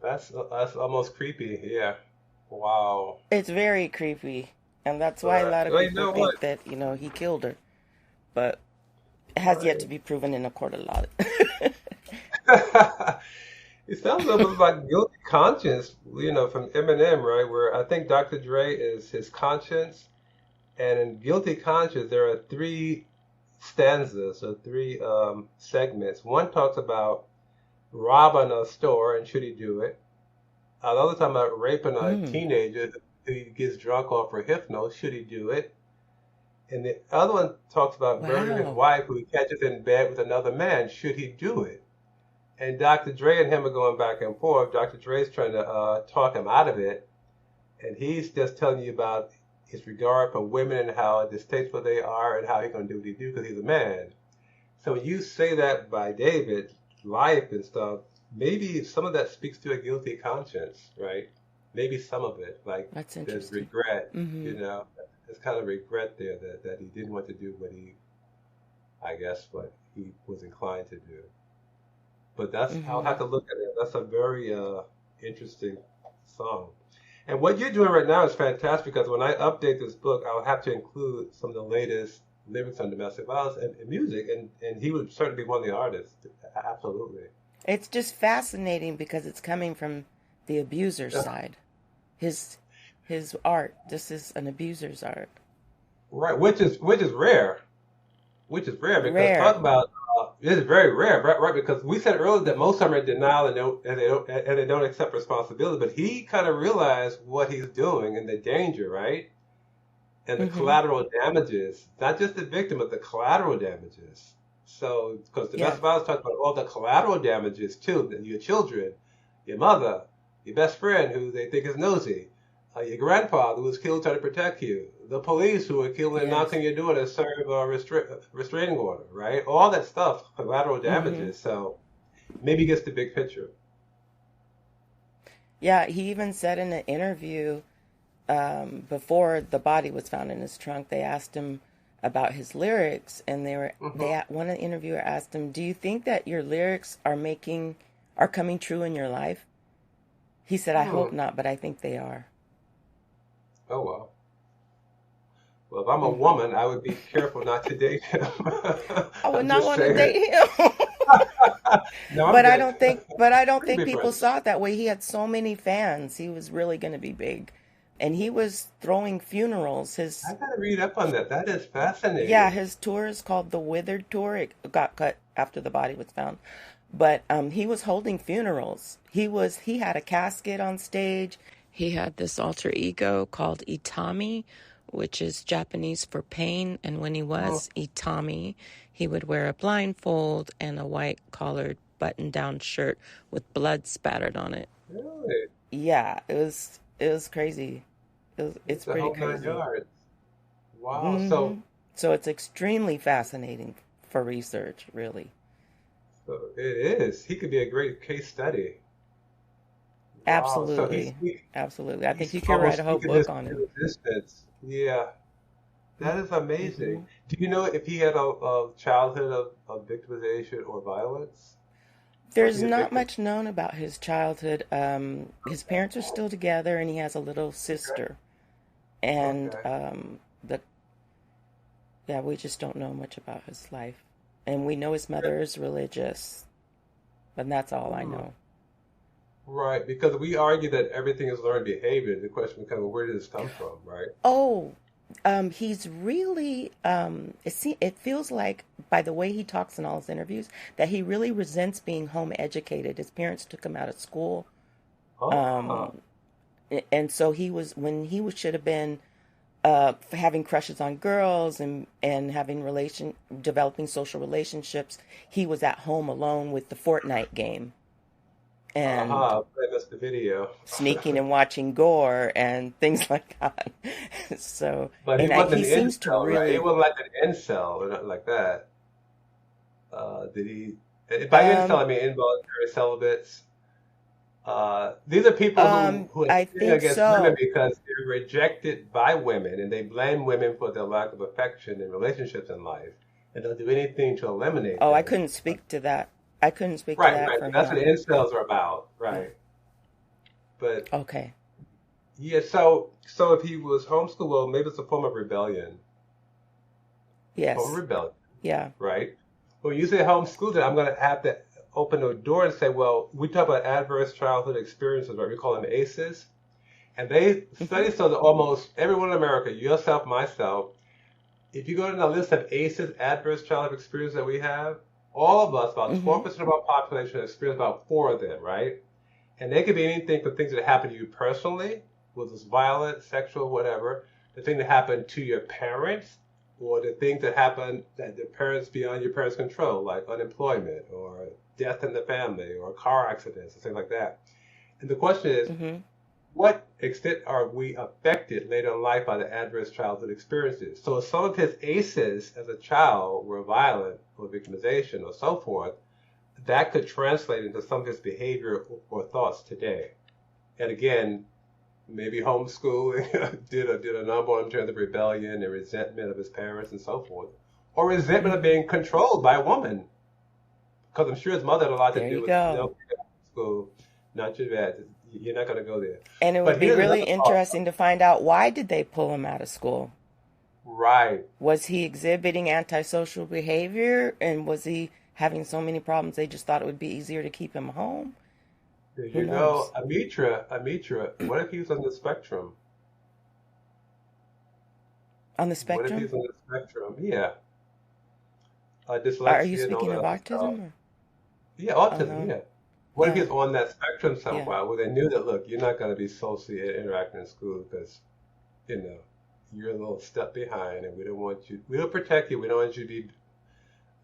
That's almost creepy. Yeah. Wow. It's very creepy. And that's why a lot of Well, you people know what? think that, he killed her. But it has yet to Right. be proven in a court of law. It sounds a little bit like Guilty Conscience, from Eminem, right? Where I think Dr. Dre is his conscience. And in Guilty Conscience, there are three stanzas or three segments. One talks about robbing a store and should he do it. Another time about raping a Mm. teenager who gets drunk off for hypno, should he do it? And the other one talks about murdering his Wow. wife, who he catches in bed with another man. Should he do it? And Dr. Dre and him are going back and forth. Dr. Dre's trying to talk him out of it, and he's just telling you about his regard for women and how distasteful they are and how he's going to do what he do because he's a man. So when you say that by David, life and stuff, maybe some of that speaks to a guilty conscience, right? Maybe some of it, like That's there's interesting. regret, Mm-hmm. there's kind of regret there that he didn't want to do I guess, what he was inclined to do. But I'll Mm-hmm. have to look at it. That's a very interesting song. And what you're doing right now is fantastic because when I update this book, I'll have to include some of the latest lyrics on domestic violence and music, and he would certainly be one of the artists. Absolutely. It's just fascinating because it's coming from the abuser's Yeah. side. His his art. This is an abuser's art. Right, which is rare. Which is rare because talk Rare. about it is very rare, right? Right, because we said earlier that most of them are in denial and they don't accept responsibility. But he kind of realized what he's doing and the danger, right? And the Mm-hmm. collateral damages, not just the victim, but the collateral damages. So, because domestic Yes. violence talks about all the collateral damages too, your children, your mother, your best friend who they think is nosy, your grandfather who was killed trying to protect you, the police who were killed and Yes. knocking your door to serve a restraining order, right? All that stuff, collateral Mm-hmm. damages. So maybe he gets the big picture. Yeah, he even said in an interview before the body was found in his trunk, they asked him about his lyrics, and Hmm. one interviewer asked him, "Do you think that your lyrics are coming true in your life?" He said, "I hope Hmm. not, but I think they are." Oh well. Well, if I'm a Hmm. woman, I would be careful not to date him. I would I'm not just want to saying. date him. No, I'm good. But I don't We can think be people friends. saw it that way. He had so many fans. He was really going to be big. And he was throwing funerals. I gotta read up on that. That is fascinating. His tour is called the Withered Tour. It got cut after the body was found. But he was holding funerals. He had a casket on stage. He had this alter ego called Itami, which is Japanese for pain. And when he Hmm, was Itami, he would wear a blindfold and a white collared button down shirt with blood spattered on it. really? Yeah, it was crazy. It's It's the pretty whole nine crazy. yards. Wow. Hmm. So it's extremely fascinating for research, really. So it is. He could be a great case study. Wow. So Absolutely. Absolutely. I think he's you could write almost a whole speaking book this on him. into existence. Yeah. That is Mm-hmm. amazing. Do you know if he had a childhood of victimization or violence? Was There's he a not victim? much known about his childhood. His parents are still together, and he has a little Okay. sister. And Okay. the yeah, we just don't know much about his life. And we know his mother is religious, but that's all I Hmm. know. Right, because we argue that everything is learned behavior. The question becomes, well, where did this come from, right? Oh, he's really, it feels like by the way he talks in all his interviews that he really resents being home educated. His parents took him out of school. Ah, Um, and so when should have been, having crushes on girls and developing social relationships, he was at home alone with the Fortnite game and aha, I missed the video. sneaking and watching gore and things like that. So, But he and wasn't he an seems to incel, right? He really, wasn't like an incel or nothing like that. Did he? By incel, um, I mean involuntary celibates. These are people who are I sinning think against women so. because they're rejected by women and they blame women for their lack of affection in relationships in life. And they'll do anything to eliminate Oh, I them. couldn't speak to that. I couldn't speak to Right, that right. for That's what him. incels are about, Yeah. right? But Okay. yeah, so if he was homeschooled, well, maybe it's a form of rebellion. Form of Yes. rebellion, Yeah. right? When you say homeschool, then I'm going to have to open the door and say, well, we talk about adverse childhood experiences, right? We call them ACEs. And they Hmm. study so that almost everyone in America, yourself, myself, if you go to the list of ACEs, adverse childhood experiences that we have, all of us, about Hmm. 12% of our population, experience about four of them, right? And they could be anything from things that happen to you personally, whether it's violent, sexual, whatever, the thing that happened to your parents, or the things that happen that the parents beyond your parents' control, like unemployment or death in the family or car accidents and things like that. And the question is, Mm-hmm. what extent are we affected later in life by the adverse childhood experiences? So if some of his ACEs as a child were violent or victimization or so forth, that could translate into some of his behavior or thoughts today. And again, maybe homeschooling did a number in terms of rebellion and resentment of his parents and so forth, or resentment of being controlled by a woman, because I'm sure his mother had a lot to There do you with, go. school. Not too bad. You're not going to go there. And it would But be here's really another thought. interesting to find out, why did they pull him out of school? Right. Was he exhibiting antisocial behavior, and was he having so many problems they just thought it would be easier to keep him home? There Who you go. knows? Amytra, what if he was on the spectrum? On the What if spectrum? he's on the spectrum? Yeah. Are you Dyslexia and all speaking that of other stuff. autism? Or? Yeah, Oh, autism, no. yeah. What if Yeah, he's on that spectrum yeah. somewhere where they knew that, look, you're not going to be socially interacting in school because, you're a little step behind and we don't protect you. We don't want you to be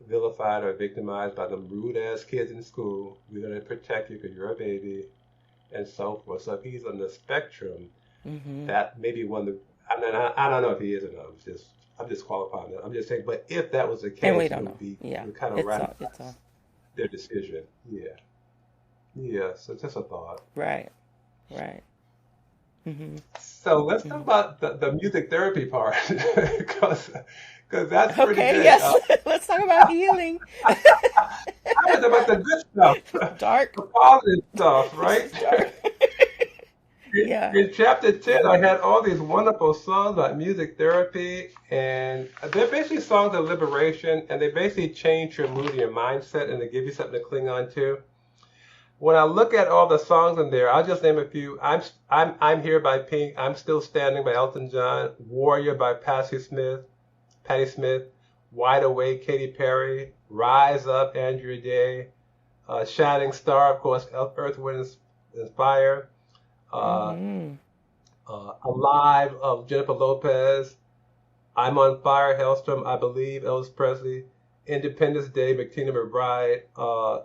vilified or victimized by them rude ass kids in school. We're going to protect you because you're a baby and so forth. So if he's on the spectrum, Mm-hmm. that maybe one of the, I don't know if he is or not. I'm just qualifying that. I'm just saying, but if that was the And we case, don't know. it Yeah, would kind of it's ratify all their decision. Yeah. Yeah. So just a thought. right, right. Mm-hmm. So let's talk Mm-hmm. about the music therapy part because that's pretty Okay, good. yes. Let's talk about healing. I was about the good stuff, Dark. the positive stuff, This right? is dark. Yeah. In chapter 10, I had all these wonderful songs about music therapy, and they're basically songs of liberation, and they basically change your mood and your mindset, and they give you something to cling on to. When I look at all the songs in there, I'll just name a few. I'm Here by Pink, I'm Still Standing by Elton John, Warrior by Patti Smith, Wide Awake, Katy Perry, Rise Up, Andrew Day, Shining Star, of course, Earth, Wind, and Fire, uh, Mm-hmm. Alive of Jennifer Lopez, I'm on Fire, Hellstrom, I Believe, Elvis Presley, Independence Day, McTina McBride, uh,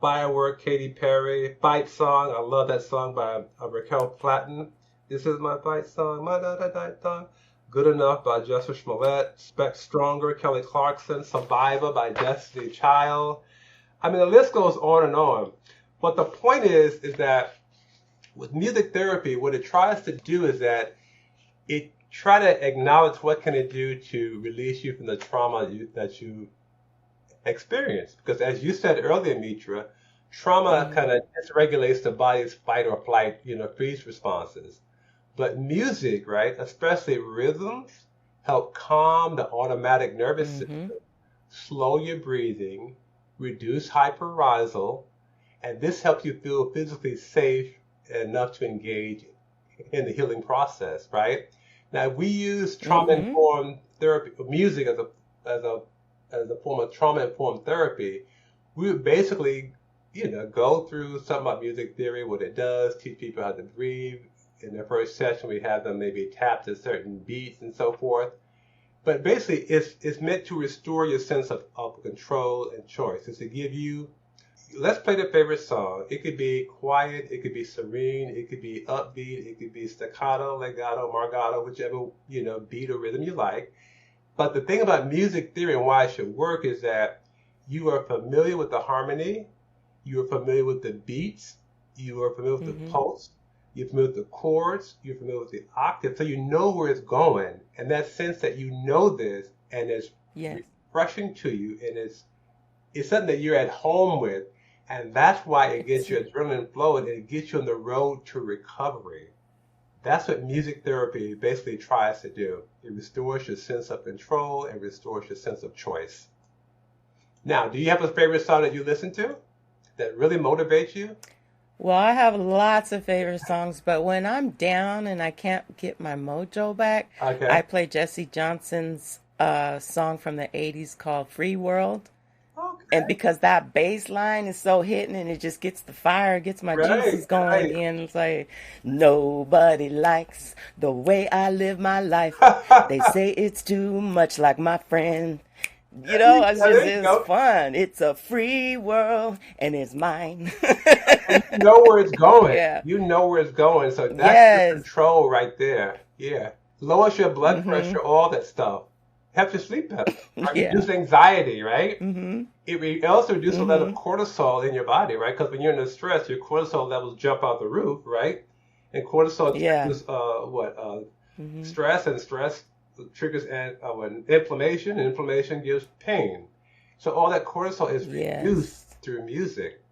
Firework, Katy Perry, Fight Song, I love that song by Raquel Platten. This is my fight song, my da da da da. Good Enough by Justin Smollett, Stronger, Kelly Clarkson, Survivor by Destiny Child. I mean, the list goes on and on. But the point is that with music therapy, what it tries to do is that it try to acknowledge what can it do to release you from the trauma that you experience. Because as you said earlier, Mitra, trauma Mm-hmm. kind of dysregulates the body's fight or flight, freeze responses. But music, right, especially rhythms, help calm the automatic nervous Mm-hmm. system, slow your breathing, reduce hyperarousal, and this helps you feel physically safe enough to engage in the healing process, right? Now, we use Mm-hmm. trauma-informed therapy, music as a form of trauma-informed therapy. We would basically, go through something about music theory, what it does, teach people how to breathe. In the first session, we have them maybe tap to certain beats and so forth. But basically, it's meant to restore your sense of control and choice. It's to give you, let's play the favorite song. It could be quiet, it could be serene, it could be upbeat, it could be staccato, legato, margato, whichever, beat or rhythm you like. But the thing about music theory and why it should work is that you are familiar with the harmony, you are familiar with the beats, you are familiar with the Mm-hmm. pulse, you're familiar with the chords, you're familiar with the octave, so you know where it's going. And that sense that you know this and it's Yes. refreshing to you and it's something that you're at home with, and that's why it gets It's your adrenaline flowing and it gets you on the road to recovery. That's what music therapy basically tries to do. It restores your sense of control and restores your sense of choice. Now, do you have a favorite song that you listen to that really motivates you? Well, I have lots of favorite songs, but when I'm down and I can't get my mojo back, I Okay. play Jesse Johnson's song from the 80s called Free World. And because that bass line is so hitting and it just gets the fire, gets my juices Right, going right. again. It's like, nobody likes the way I live my life. They say it's too much like my friend. You know, There you it's go. fun. It's a free world and it's mine. And you know where it's going. Yeah. You know where it's going. So that's your Yes. control right there. Yeah. Lowers your blood Mm-hmm. pressure, all that stuff. Helps you sleep better. Right? Yeah. Reduce anxiety, right? Mm-hmm. It also reduces a lot of Mm-hmm. cortisol in your body, right? Because when you're in the stress, your cortisol levels jump out the roof, right? And cortisol Yeah. triggers Mm-hmm. stress, and stress triggers inflammation, and inflammation gives pain. So all that cortisol is reduced Yes. through music.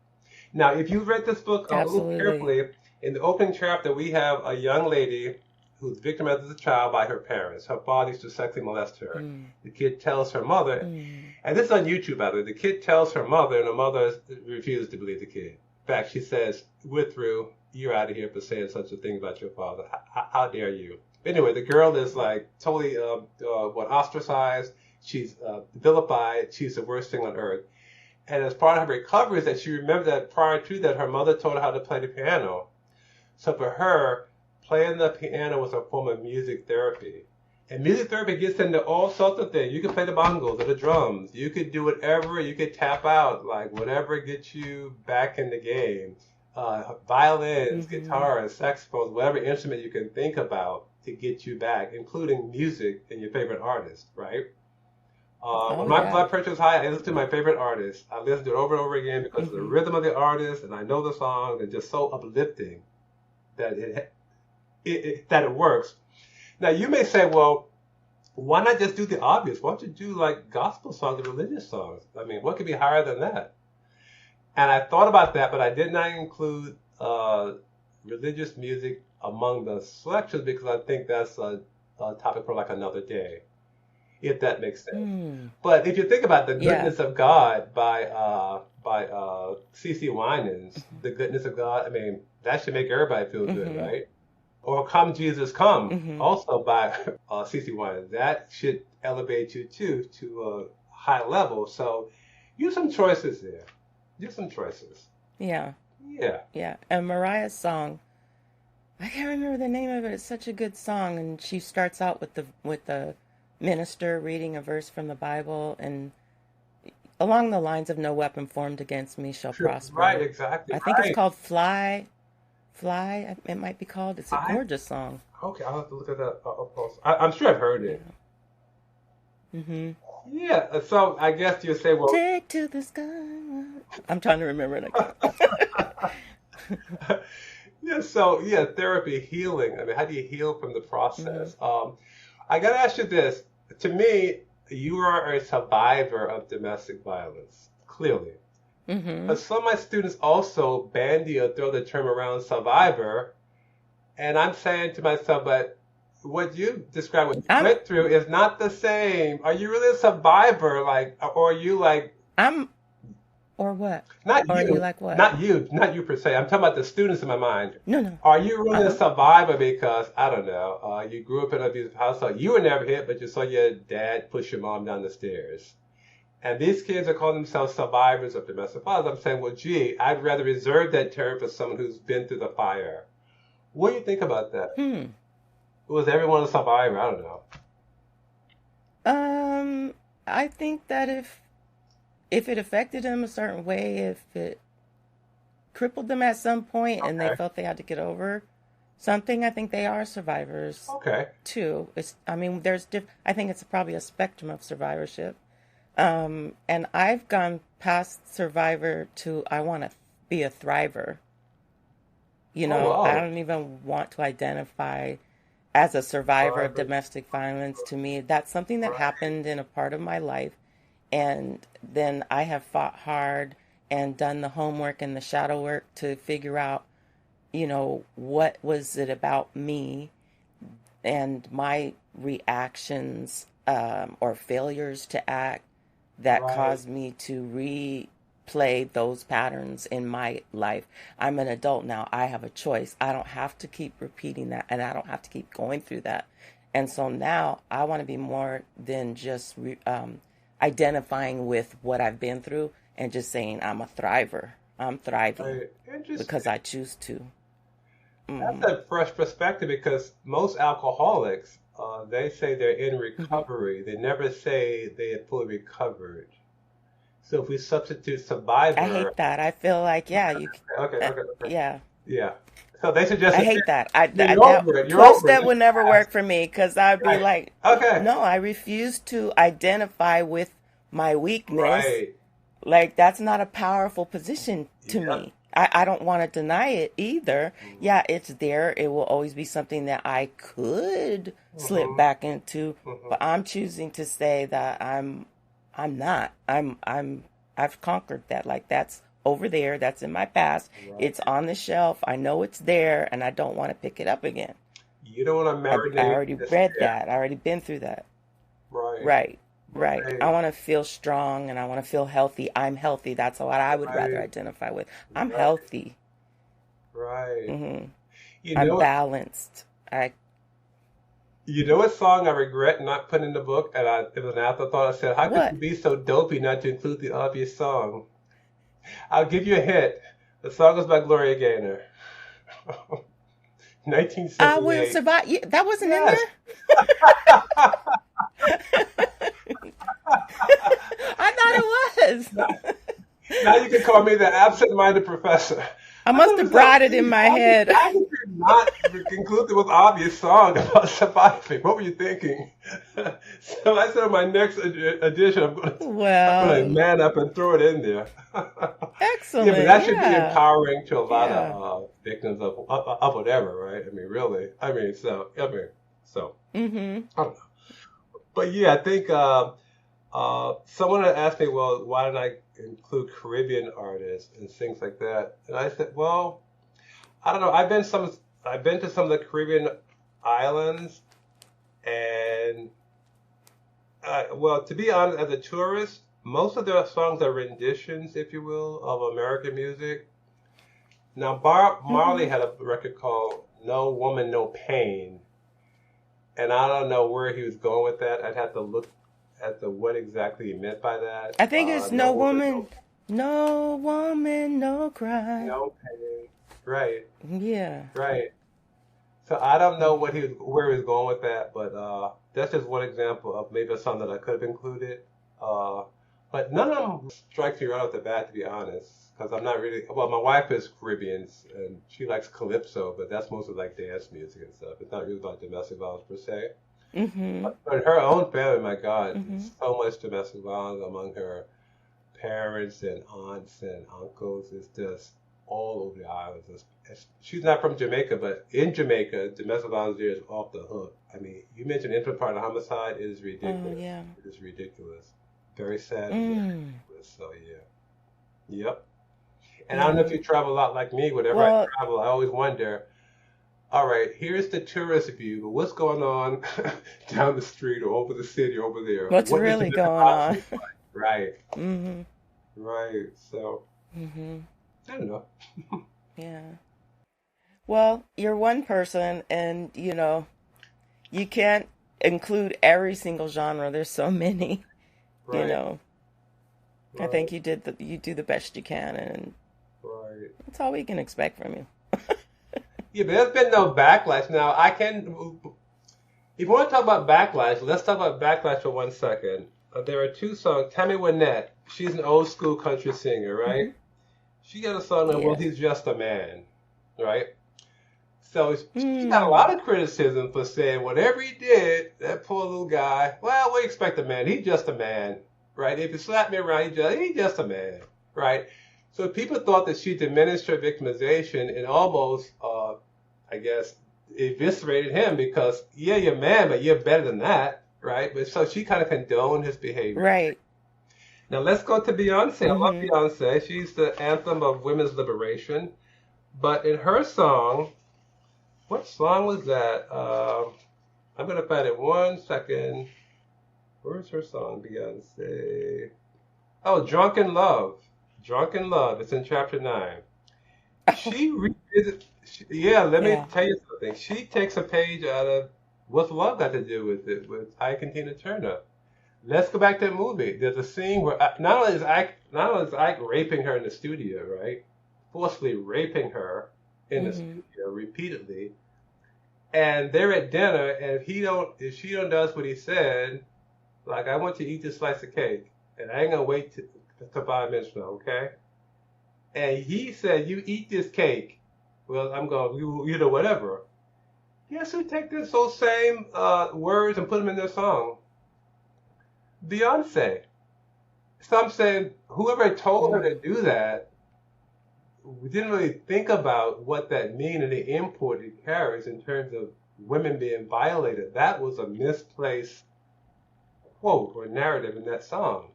Now, if you read this book a little Absolutely. carefully, in the opening chapter, we have a young lady who's victimized as a child by her parents. Her father used to sexually molest her. Mm. The kid tells her mother, Mm. and this is on YouTube, by the way. The kid tells her mother, and the mother refuses to believe the kid. In fact, she says, "We're through. You're out of here for saying such a thing about your father. How dare you?" Anyway, the girl is like totally ostracized. She's vilified. She's the worst thing on earth. And as part of her recovery is that she remembered that prior to that, her mother taught her how to play the piano. So for her, playing the piano was a form of music therapy. And music therapy gets into all sorts of things. You can play the bongos or the drums. You could do whatever. You could tap out, like whatever gets you back in the game. Violins, Mm-hmm. guitars, saxophones, whatever instrument you can think about to get you back, including music and your favorite artist, right? Oh When my yeah. blood pressure is high, I listen to my favorite artist. I listen to it over and over again because of the Mm-hmm. rhythm of the artist, and I know the song. They're just so uplifting that it works. Now you may say, well, why not just do the obvious? Why don't you do like gospel songs or religious songs? I mean, what could be higher than that? And I thought about that, but I did not include religious music among the selections because I think that's a topic for like another day, if that makes sense. Mm. But if you think about the Yeah. goodness of God by C.C. Winans, the goodness of God, I mean, that should make everybody feel good, Mm-hmm. right? Or Come Jesus Come, Mm-hmm. also by C.C. Winans. That should elevate you too to a high level. So use some choices there. Use some choices. Yeah. Yeah. Yeah. And Mariah's song, I can't remember the name of it. It's such a good song, and she starts out with the minister reading a verse from the Bible, and along the lines of "No weapon formed against me shall Sure. Right, prosper." exactly. I think it's Right. called "Fly." Fly, it might be called. It's a I gorgeous song. okay, I'll have to look at that up close. I'm sure I've heard it. Mm-hmm. Yeah, so I guess you say, well, Take to the sky. I'm trying to remember it. I can't. yeah, so yeah, therapy, healing. I mean, how do you heal from the Mm-hmm. process? I gotta ask you this. To me, you are a survivor of domestic violence, clearly. Mm-hmm. But some of my students also bandy or throw the term around survivor, and I'm saying to myself, but what you described, what you I'm went through, is not the same. Are you really a survivor, like, or are you like I'm or what? not Or are you you, like what? not you per se? I'm talking about the students in my mind. No, no. Are you really a Uh-huh. survivor because, I don't know, you grew up in an abusive household? You were never hit, but you saw your dad push your mom down the stairs. And these kids are calling themselves survivors of domestic violence. I'm saying, well, gee, I'd rather reserve that term for someone who's been through the fire. What do you think about that? Hmm. Was everyone a survivor? I don't know. I think that if it affected them a certain way, if it crippled them at some point and they Okay. felt they had to get over something, I think they are survivors Okay. too. I mean, I think it's probably a spectrum of survivorship. And I've gone past survivor to I want to be a thriver. You Oh, know, I wow. don't even want to identify as a survivor of Survivor. domestic violence. To me, that's something that Right. happened in a part of my life. And then I have fought hard and done the homework and the shadow work to figure out, what was it about me and my reactions or failures to act that Right. caused me to replay those patterns in my life. I'm an adult now. I have a choice. I don't have to keep repeating that, and I don't have to keep going through that. And so now I want to be more than just identifying with what I've been through and just saying I'm a thriver. I'm thriving Right. Interesting. because I choose to. That's Hmm. a fresh perspective because most alcoholics, they say they're in Hmm. recovery. They never say they had fully recovered. So if we substitute I survivor, hate that. I feel like, yeah, okay, uh, okay, okay, yeah. yeah. So they suggest I that hate that. I you're that over it. You're 12 over it. step It's would never past. work for me because I'd be Right. like, Okay. no, I refuse to identify with my weakness. Right. Like that's not a powerful position to Yep. me. I don't want to deny it either. Mm-hmm. Yeah, it's there. It will always be something that I could slip Mm-hmm. back into, Mm-hmm. but I'm choosing to say that I'm not. I've conquered that. Like that's over there. That's in my past. Right. It's on the shelf. I know it's there and I don't want to pick it up again. You don't want to I marinate already in read despair. that. I already been through that. Right. Right. Right. I Right. want to feel strong and I want to feel healthy. I'm healthy. That's what I would rather Right. identify with. I'm Right. healthy. Right. Hmm. You I'm know balanced. I You know what song I regret not putting in the book, and it was an afterthought. I said, "How could you what? be so dopey not to include the obvious song?" I'll give you a hint. The song is by Gloria Gaynor, I will 1978. survive. That wasn't in Yes. there. I thought it Now, was. now you can call me the absent-minded professor. I I must thought it have was so brought it in deep. my head. How could you not include the most obvious song about surviving? What were you thinking? So I said, on my next edition, I'm gonna Well, man up and throw it in there. Yeah, but excellent. that should be Yeah. empowering to a lot Yeah. of victims of whatever, right? I mean, really. So Hmm. I don't know. But yeah, I think someone had asked me, well, why didn't I include Caribbean artists and things like that? And I said, well, I don't know. I've been to some of the Caribbean islands, and well, to be honest, as a tourist, most of their songs are renditions, if you will, of American music. Now, Marley Hmm. had a record called "No Woman, No Pain," and I don't know where he was going with that. I'd have to look at what exactly he meant by that. I think it's No no woman, woman, no woman, no cry. no pain. Right, Yeah. right. So I don't know where he was going with that, but that's just one example of maybe a song that I could have included. Uh, but none of them strike me right off the bat, to be honest, because I'm not really. Well, my wife is Caribbean and she likes calypso, but that's mostly like dance music and stuff. It's not really about domestic violence per se. Hmm. But her own family, my God, Hmm. so much domestic violence among her parents and aunts and uncles. It's just all over the islands. She's not from Jamaica, but in Jamaica, domestic violence there is off the hook. I mean, you mentioned infant partner homicide. It is Oh, ridiculous. yeah. It is ridiculous. Very sad and very Mm. ridiculous. So, yeah. Yep. And I don't know if Hmm. you travel a lot like me. Whenever I Well, travel, I always wonder, all right, here's the tourist view, but what's going on down the street or over the city or over there? what's What does really domestic going violence on? look like? Right, Hmm. right. So, Hmm. I don't know. Yeah. Well, you're one person, and you can't include every single genre. There's so many. You Right, know, I right, think you do the best you can, and right. that's all we can expect from you. Yeah, but there's been no backlash. Now, if you want to talk about backlash, let's talk about backlash for 1 second. There are two songs. Tammy Wynette, she's an old school country singer, Hmm. right? She got a song that, well, Yeah. he's just a man, right? So she got a Mm. lot of criticism for saying whatever he did, that poor little guy. Well, we expect a man. He's just a man, right? If you slap me around, he's just a man, right? So people thought that she diminished her victimization and almost, I guess, eviscerated him because, yeah, you're a man, but you're better than that, right? But so she kind of condoned his behavior. Right. Now let's go to Beyonce. I love Hmm. Beyonce. She's the anthem of women's liberation. But in her song, what song was that? I'm gonna find it 1 second. Where's her song, Beyonce? Oh, Drunken Love. Drunken Love. It's in chapter 9. She revisits. Yeah, let me Yeah. tell you something. She takes a page out of What's Love Got to Do with It with Ike and Tina Turner. Let's go back to the movie. There's a scene where not only is Ike raping her in the studio, right? Forcefully raping her in the studio repeatedly, and they're at dinner, and if she don't does what he said, like, I want you to eat this slice of cake, and I ain't gonna wait to 5 minutes from now, okay? And he said, you eat this cake. Well, I'm going, whatever. Guess who take those same words and put them in their song? Beyonce. So I'm saying, whoever told her to do that, we didn't really think about what that means and the import it carries in terms of women being violated. That was a misplaced quote or narrative in that song,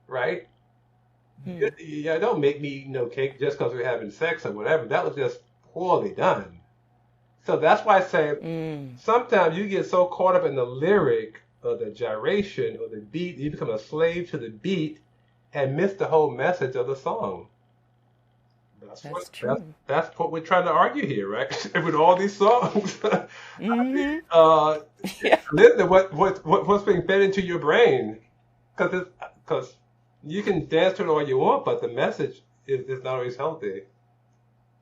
right? Yeah, don't make me eat no cake just because we're having sex or whatever. That was just poorly done. So that's why I say sometimes you get so caught up in the lyric or the gyration or the beat, you become a slave to the beat and miss the whole message of the song. That's true. That's what we're trying to argue here, right? With all these songs. Yeah. Listen, what's being fed into your brain? Because you can dance to it all you want, but the message is not always healthy.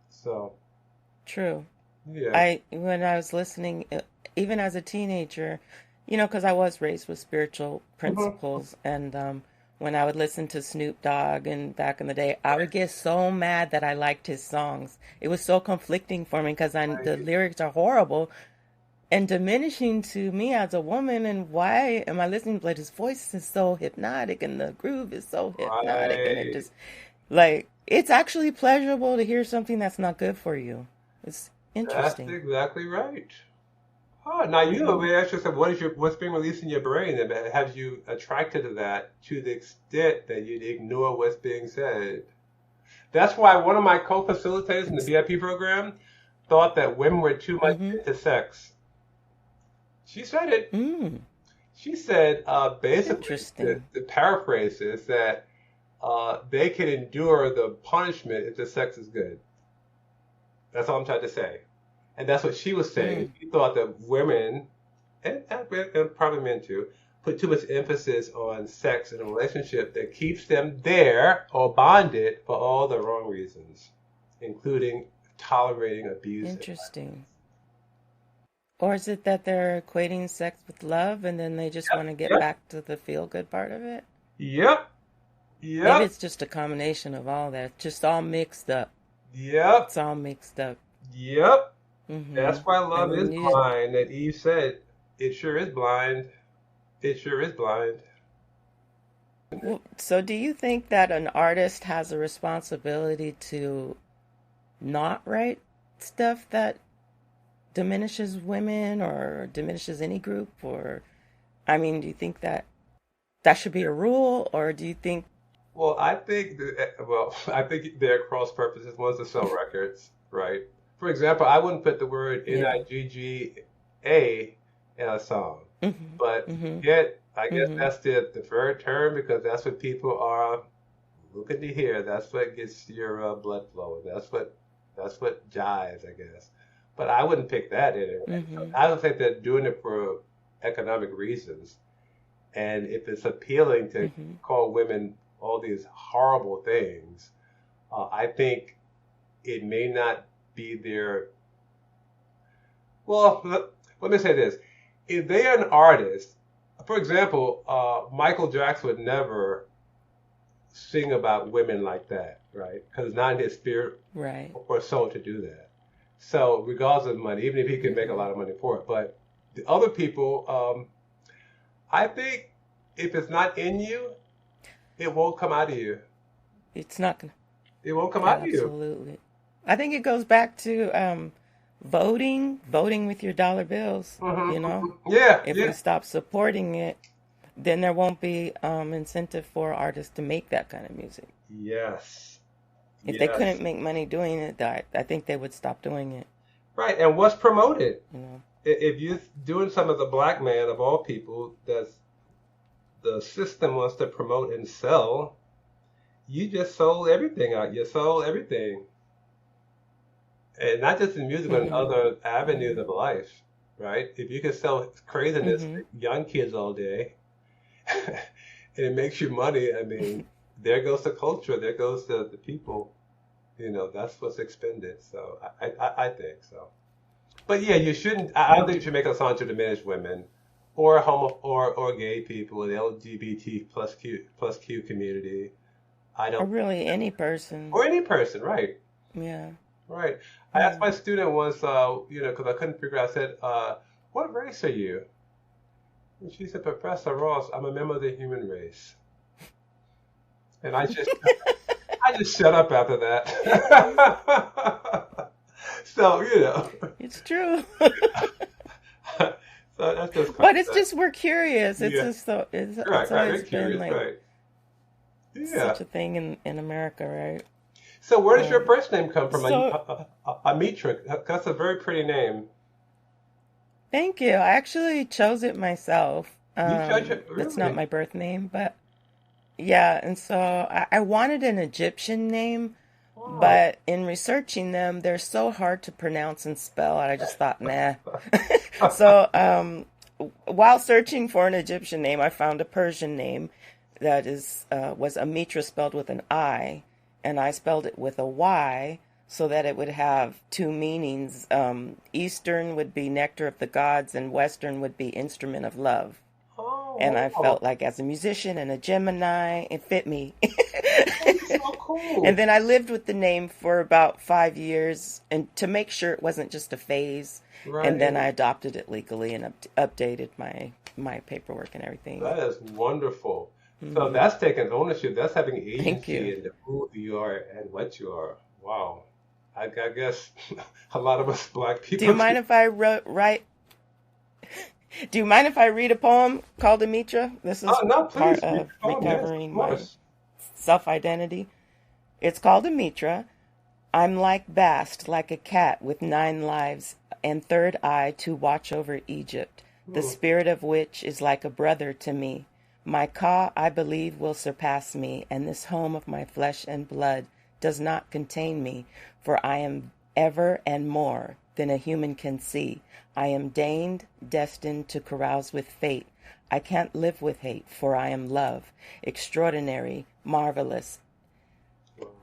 So. True. Yeah. When I was listening, even as a teenager, because I was raised with spiritual principles, and when I would listen to Snoop Dogg and back in the day, I would get so mad that I liked his songs. It was so conflicting for me because the lyrics are horrible and diminishing to me as a woman. And why am I listening? But his voice is so hypnotic and the groove is so hypnotic, and it just it's actually pleasurable to hear something that's not good for you. It's interesting. That's exactly right. Oh, now you know, we ask yourself, what's being released in your brain that has you attracted to that to the extent that you'd ignore what's being said? That's why one of my co-facilitators in the VIP program thought that women were too much into sex. She said it. She said basically, the paraphrase is that they can endure the punishment if the sex is good. That's all I'm trying to say. And that's what she was saying. She thought that women, and probably men too, put too much emphasis on sex in a relationship that keeps them there or bonded for all the wrong reasons, including tolerating abuse. Interesting. Or is it that they're equating sex with love and then they just want to get back to the feel-good part of it? Yep. Maybe it's just a combination of all that. It's just all mixed up. Yep. It's all mixed up. Yep. That's why love is blind. That Eve said, it sure is blind. It sure is blind. So do you think that an artist has a responsibility to not write stuff that diminishes women or diminishes any group? Or, I mean, do you think that should be a rule, or do you think... Well, I think they're cross purposes. One's to sell records, right? For example, I wouldn't put the word Nigga in a song, but yet I guess that's the preferred term because that's what people are looking to hear. That's what gets your blood flowing. That's what jives, I guess. But I wouldn't pick that in. I don't think they're doing it for economic reasons. And if it's appealing to call women all these horrible things, I think it may not be their... Well, let me say this. If they are an artist, for example, Michael Jackson would never sing about women like that, right? Because it's not in his spirit or soul to do that. So regardless of money, even if he could make a lot of money for it. But the other people, I think if it's not in you, it won't come out of you. It's not going to... It won't come out of you. Absolutely. I think it goes back to voting with your dollar bills, you know? Yeah. If we stop supporting it, then there won't be incentive for artists to make that kind of music. Yes. If they couldn't make money doing it, I think they would stop doing it. Right, and what's promoted? You know? If you're doing some of the black man of all people, that's the system wants to promote and sell, you just sold everything out. You sold everything. And not just in music, but in other avenues of life, right? If you can sell craziness to young kids all day, and it makes you money, I mean, there goes the culture, there goes the people. That's what's expended. So I think so. But yeah, you shouldn't. I don't think you should make a song to diminish women, or or gay people, the LGBT plus Q community. I Or don't. really any person. Or any person, right? Yeah. Right. I asked Yeah. my student once, because I couldn't figure out. I said, "What race are you?" And she said, "Professor Ross, I'm a member of the human race." And I just shut up after that. So, It's true. so that's just But it's just we're curious. It's Yeah. just so it's Right, right. always Very curious, been like right. Yeah. such a thing in America, right? So where does your Um, first name come from? so Amytra. That's a very pretty name. thank you. I actually chose it myself. You chose it, That's not really? my birth name, but yeah, and so I wanted an Egyptian name, Oh. but in researching them, they're so hard to pronounce and spell, and I just thought, nah. So, while searching for an Egyptian name, I found a Persian name that was Amytra spelled with an I, and I spelled it with a Y so that it would have two meanings. Eastern would be nectar of the gods, and Western would be instrument of love. And I Oh, wow. felt like as a musician and a Gemini, it fit me. That's so cool. And then I lived with the name for about 5 years, and to make sure it wasn't just a phase. And then I Right. adopted it legally and updated my paperwork and everything. That is wonderful. So Hmm. that's taking ownership. That's having Thank you. agency in who you are and what you are. Wow. I guess a lot of us black Do you people mind if I write? Do you mind if I read a poem called Amitra? This is Oh, no, part please read of the poem. Yes, of recovering my course. self-identity. It's called Amitra. I'm like Bast, like a cat with 9 lives and third eye to watch over Egypt, the Hmm. spirit of which is like a brother to me. My Ka, I believe, will surpass me, and this home of my flesh and blood does not contain me, for I am ever and more than a human can see. I am destined to carouse with fate. I can't live with hate, for I am love, extraordinary, marvelous,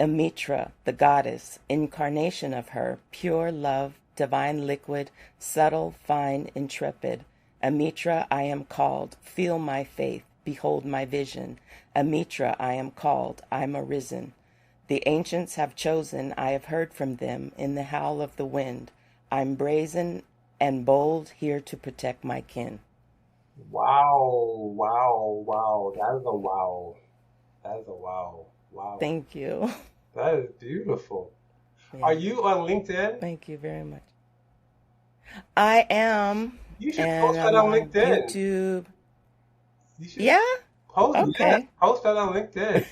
Amitra, the goddess, incarnation of her, pure love, divine liquid, subtle, fine, intrepid. Amitra, I am called, feel my faith, behold my vision. Amitra, I am called, I'm arisen. The ancients have chosen, I have heard from them, in the howl of the wind. I'm brazen and bold, here to protect my kin. Wow, wow, wow. That is a wow. That is a wow. Wow. Thank you. That is beautiful. Are Yeah, you on LinkedIn? thank you very much. I am, You should and post that I'm on on LinkedIn. YouTube. You should Yeah? yeah, Okay. post that on LinkedIn.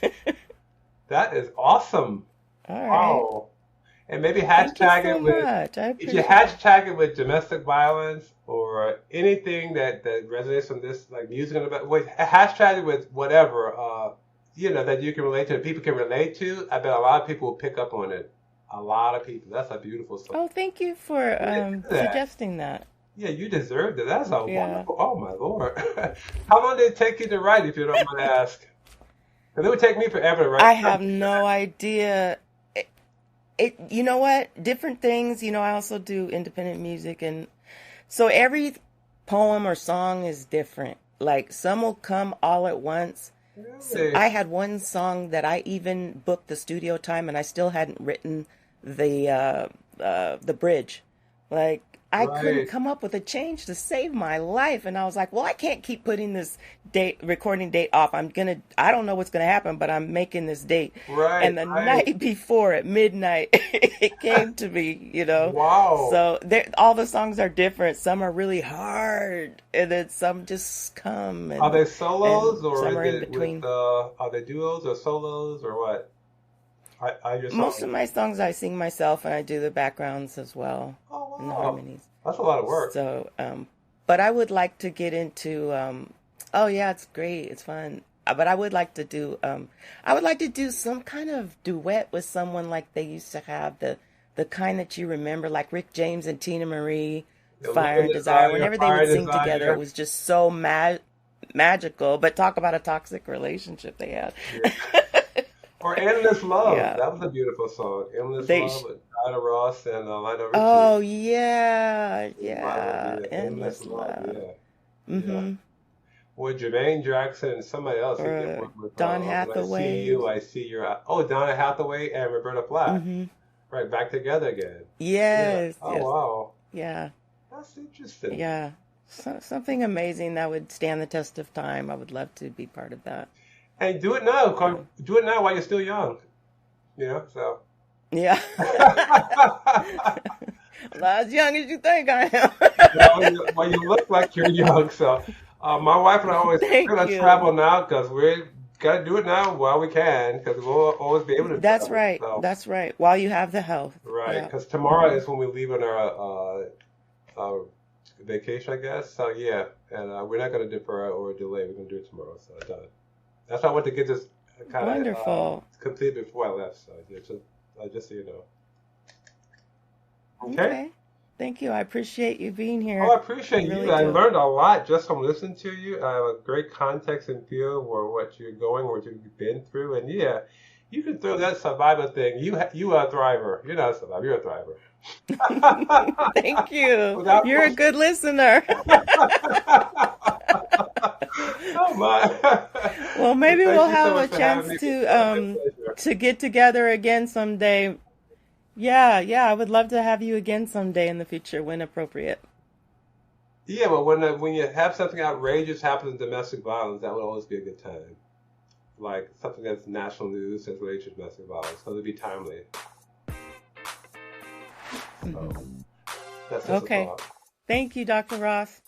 That is awesome. All right. Wow. And maybe Thank you hashtag so it with, much. I if you appreciate it. hashtag it with domestic violence or anything that resonates from this, like music and about, with hashtag it with whatever, that you can relate to, people can relate to. I bet a lot of people will pick up on it. A lot of people. That's a beautiful song. Oh, thank you for Yeah, do that. suggesting that. Yeah, you deserved it. That's a Yeah. wonderful. Oh my Lord. How long did it take you to write, if you don't mind to ask? 'Cause it would take me forever to write I have something. no idea. You know what? Different things. I also do independent music, and so every poem or song is different. Like some will come all at once. So Really? I had one song that I even booked the studio time, and I still hadn't written the bridge. Like I couldn't Right. come up with a change to save my life, and I was like, well, I can't keep putting this recording date off. I don't know what's gonna happen, but I'm making this date. Right, And the right. night before at midnight, it came to me. Wow. So all the songs are different. Some are really hard, and then some just come, Are they and solos or some is are in it between. are they duos or solos or what? Are your Most songs? of my songs I sing myself, and I do the backgrounds as well Oh and the wow. harmonies. That's a lot of work. So, but I would like to get into. Oh yeah, it's great, it's fun. But I would like to do some kind of duet with someone like they used to have the kind that you remember, like Rick James and Tina Marie, The Fire Love and and Desire. Desire, Whenever they Fire would and sing together, it Desire. was just so magical. But talk about a toxic relationship they had. Yeah. Or Endless Love. Yeah. That was a beautiful song. Endless They. Love with Diana Ross and Lionel Oh Richie. yeah, It might well yeah. be the Endless Endless Love. love. Yeah. Yeah. Mm-hmm. With Jermaine Jackson and somebody else. He did Or one with Don When I See Hathaway. You, I See Your Eye. Oh, Donna Hathaway and Roberta Flack. Mm-hmm. Right, back together again. Yeah. Yes, Oh, yes, wow. yeah, That's interesting. yeah. Something amazing that would stand the test of time. I would love to be part of that. Hey, do it now. So, Do it now while you're still young. So. yeah. I'm not as young as you think I am. Well, you look like you're young. So, my wife and I always we're Thank gonna you. travel now because we gotta do it now while we can because we'll always be able to That's travel. right. So, That's right. While you have the health. right, Yeah. because tomorrow is when we leave on our vacation, I guess. So yeah, and we're not gonna defer or delay. We're gonna do it tomorrow. So done. That's why I want to get this kind of Wonderful. complete before I left. So yeah, just so you know. Okay. Okay. Thank you. I appreciate you being Oh, I here. appreciate I you. really I do. learned a lot just from listening to you. I have a great context and feel for what you're going, what you've been through, and yeah, you can throw that survivor thing. You are a thriver. You're not a survivor. You're a thriver. Thank you. Without You're a question. good listener. Oh my. Well, Well, maybe thank we'll you so have a much for having chance me. It's my pleasure. to get together again someday. Yeah, I would love to have you again someday in the future when appropriate. Yeah, but when you have something outrageous happen in domestic violence, that would always be a good time. Like something that's national news as related to domestic violence, so it'd be timely. So Hmm. that's just a Okay. thought. Thank you, Dr. Ross.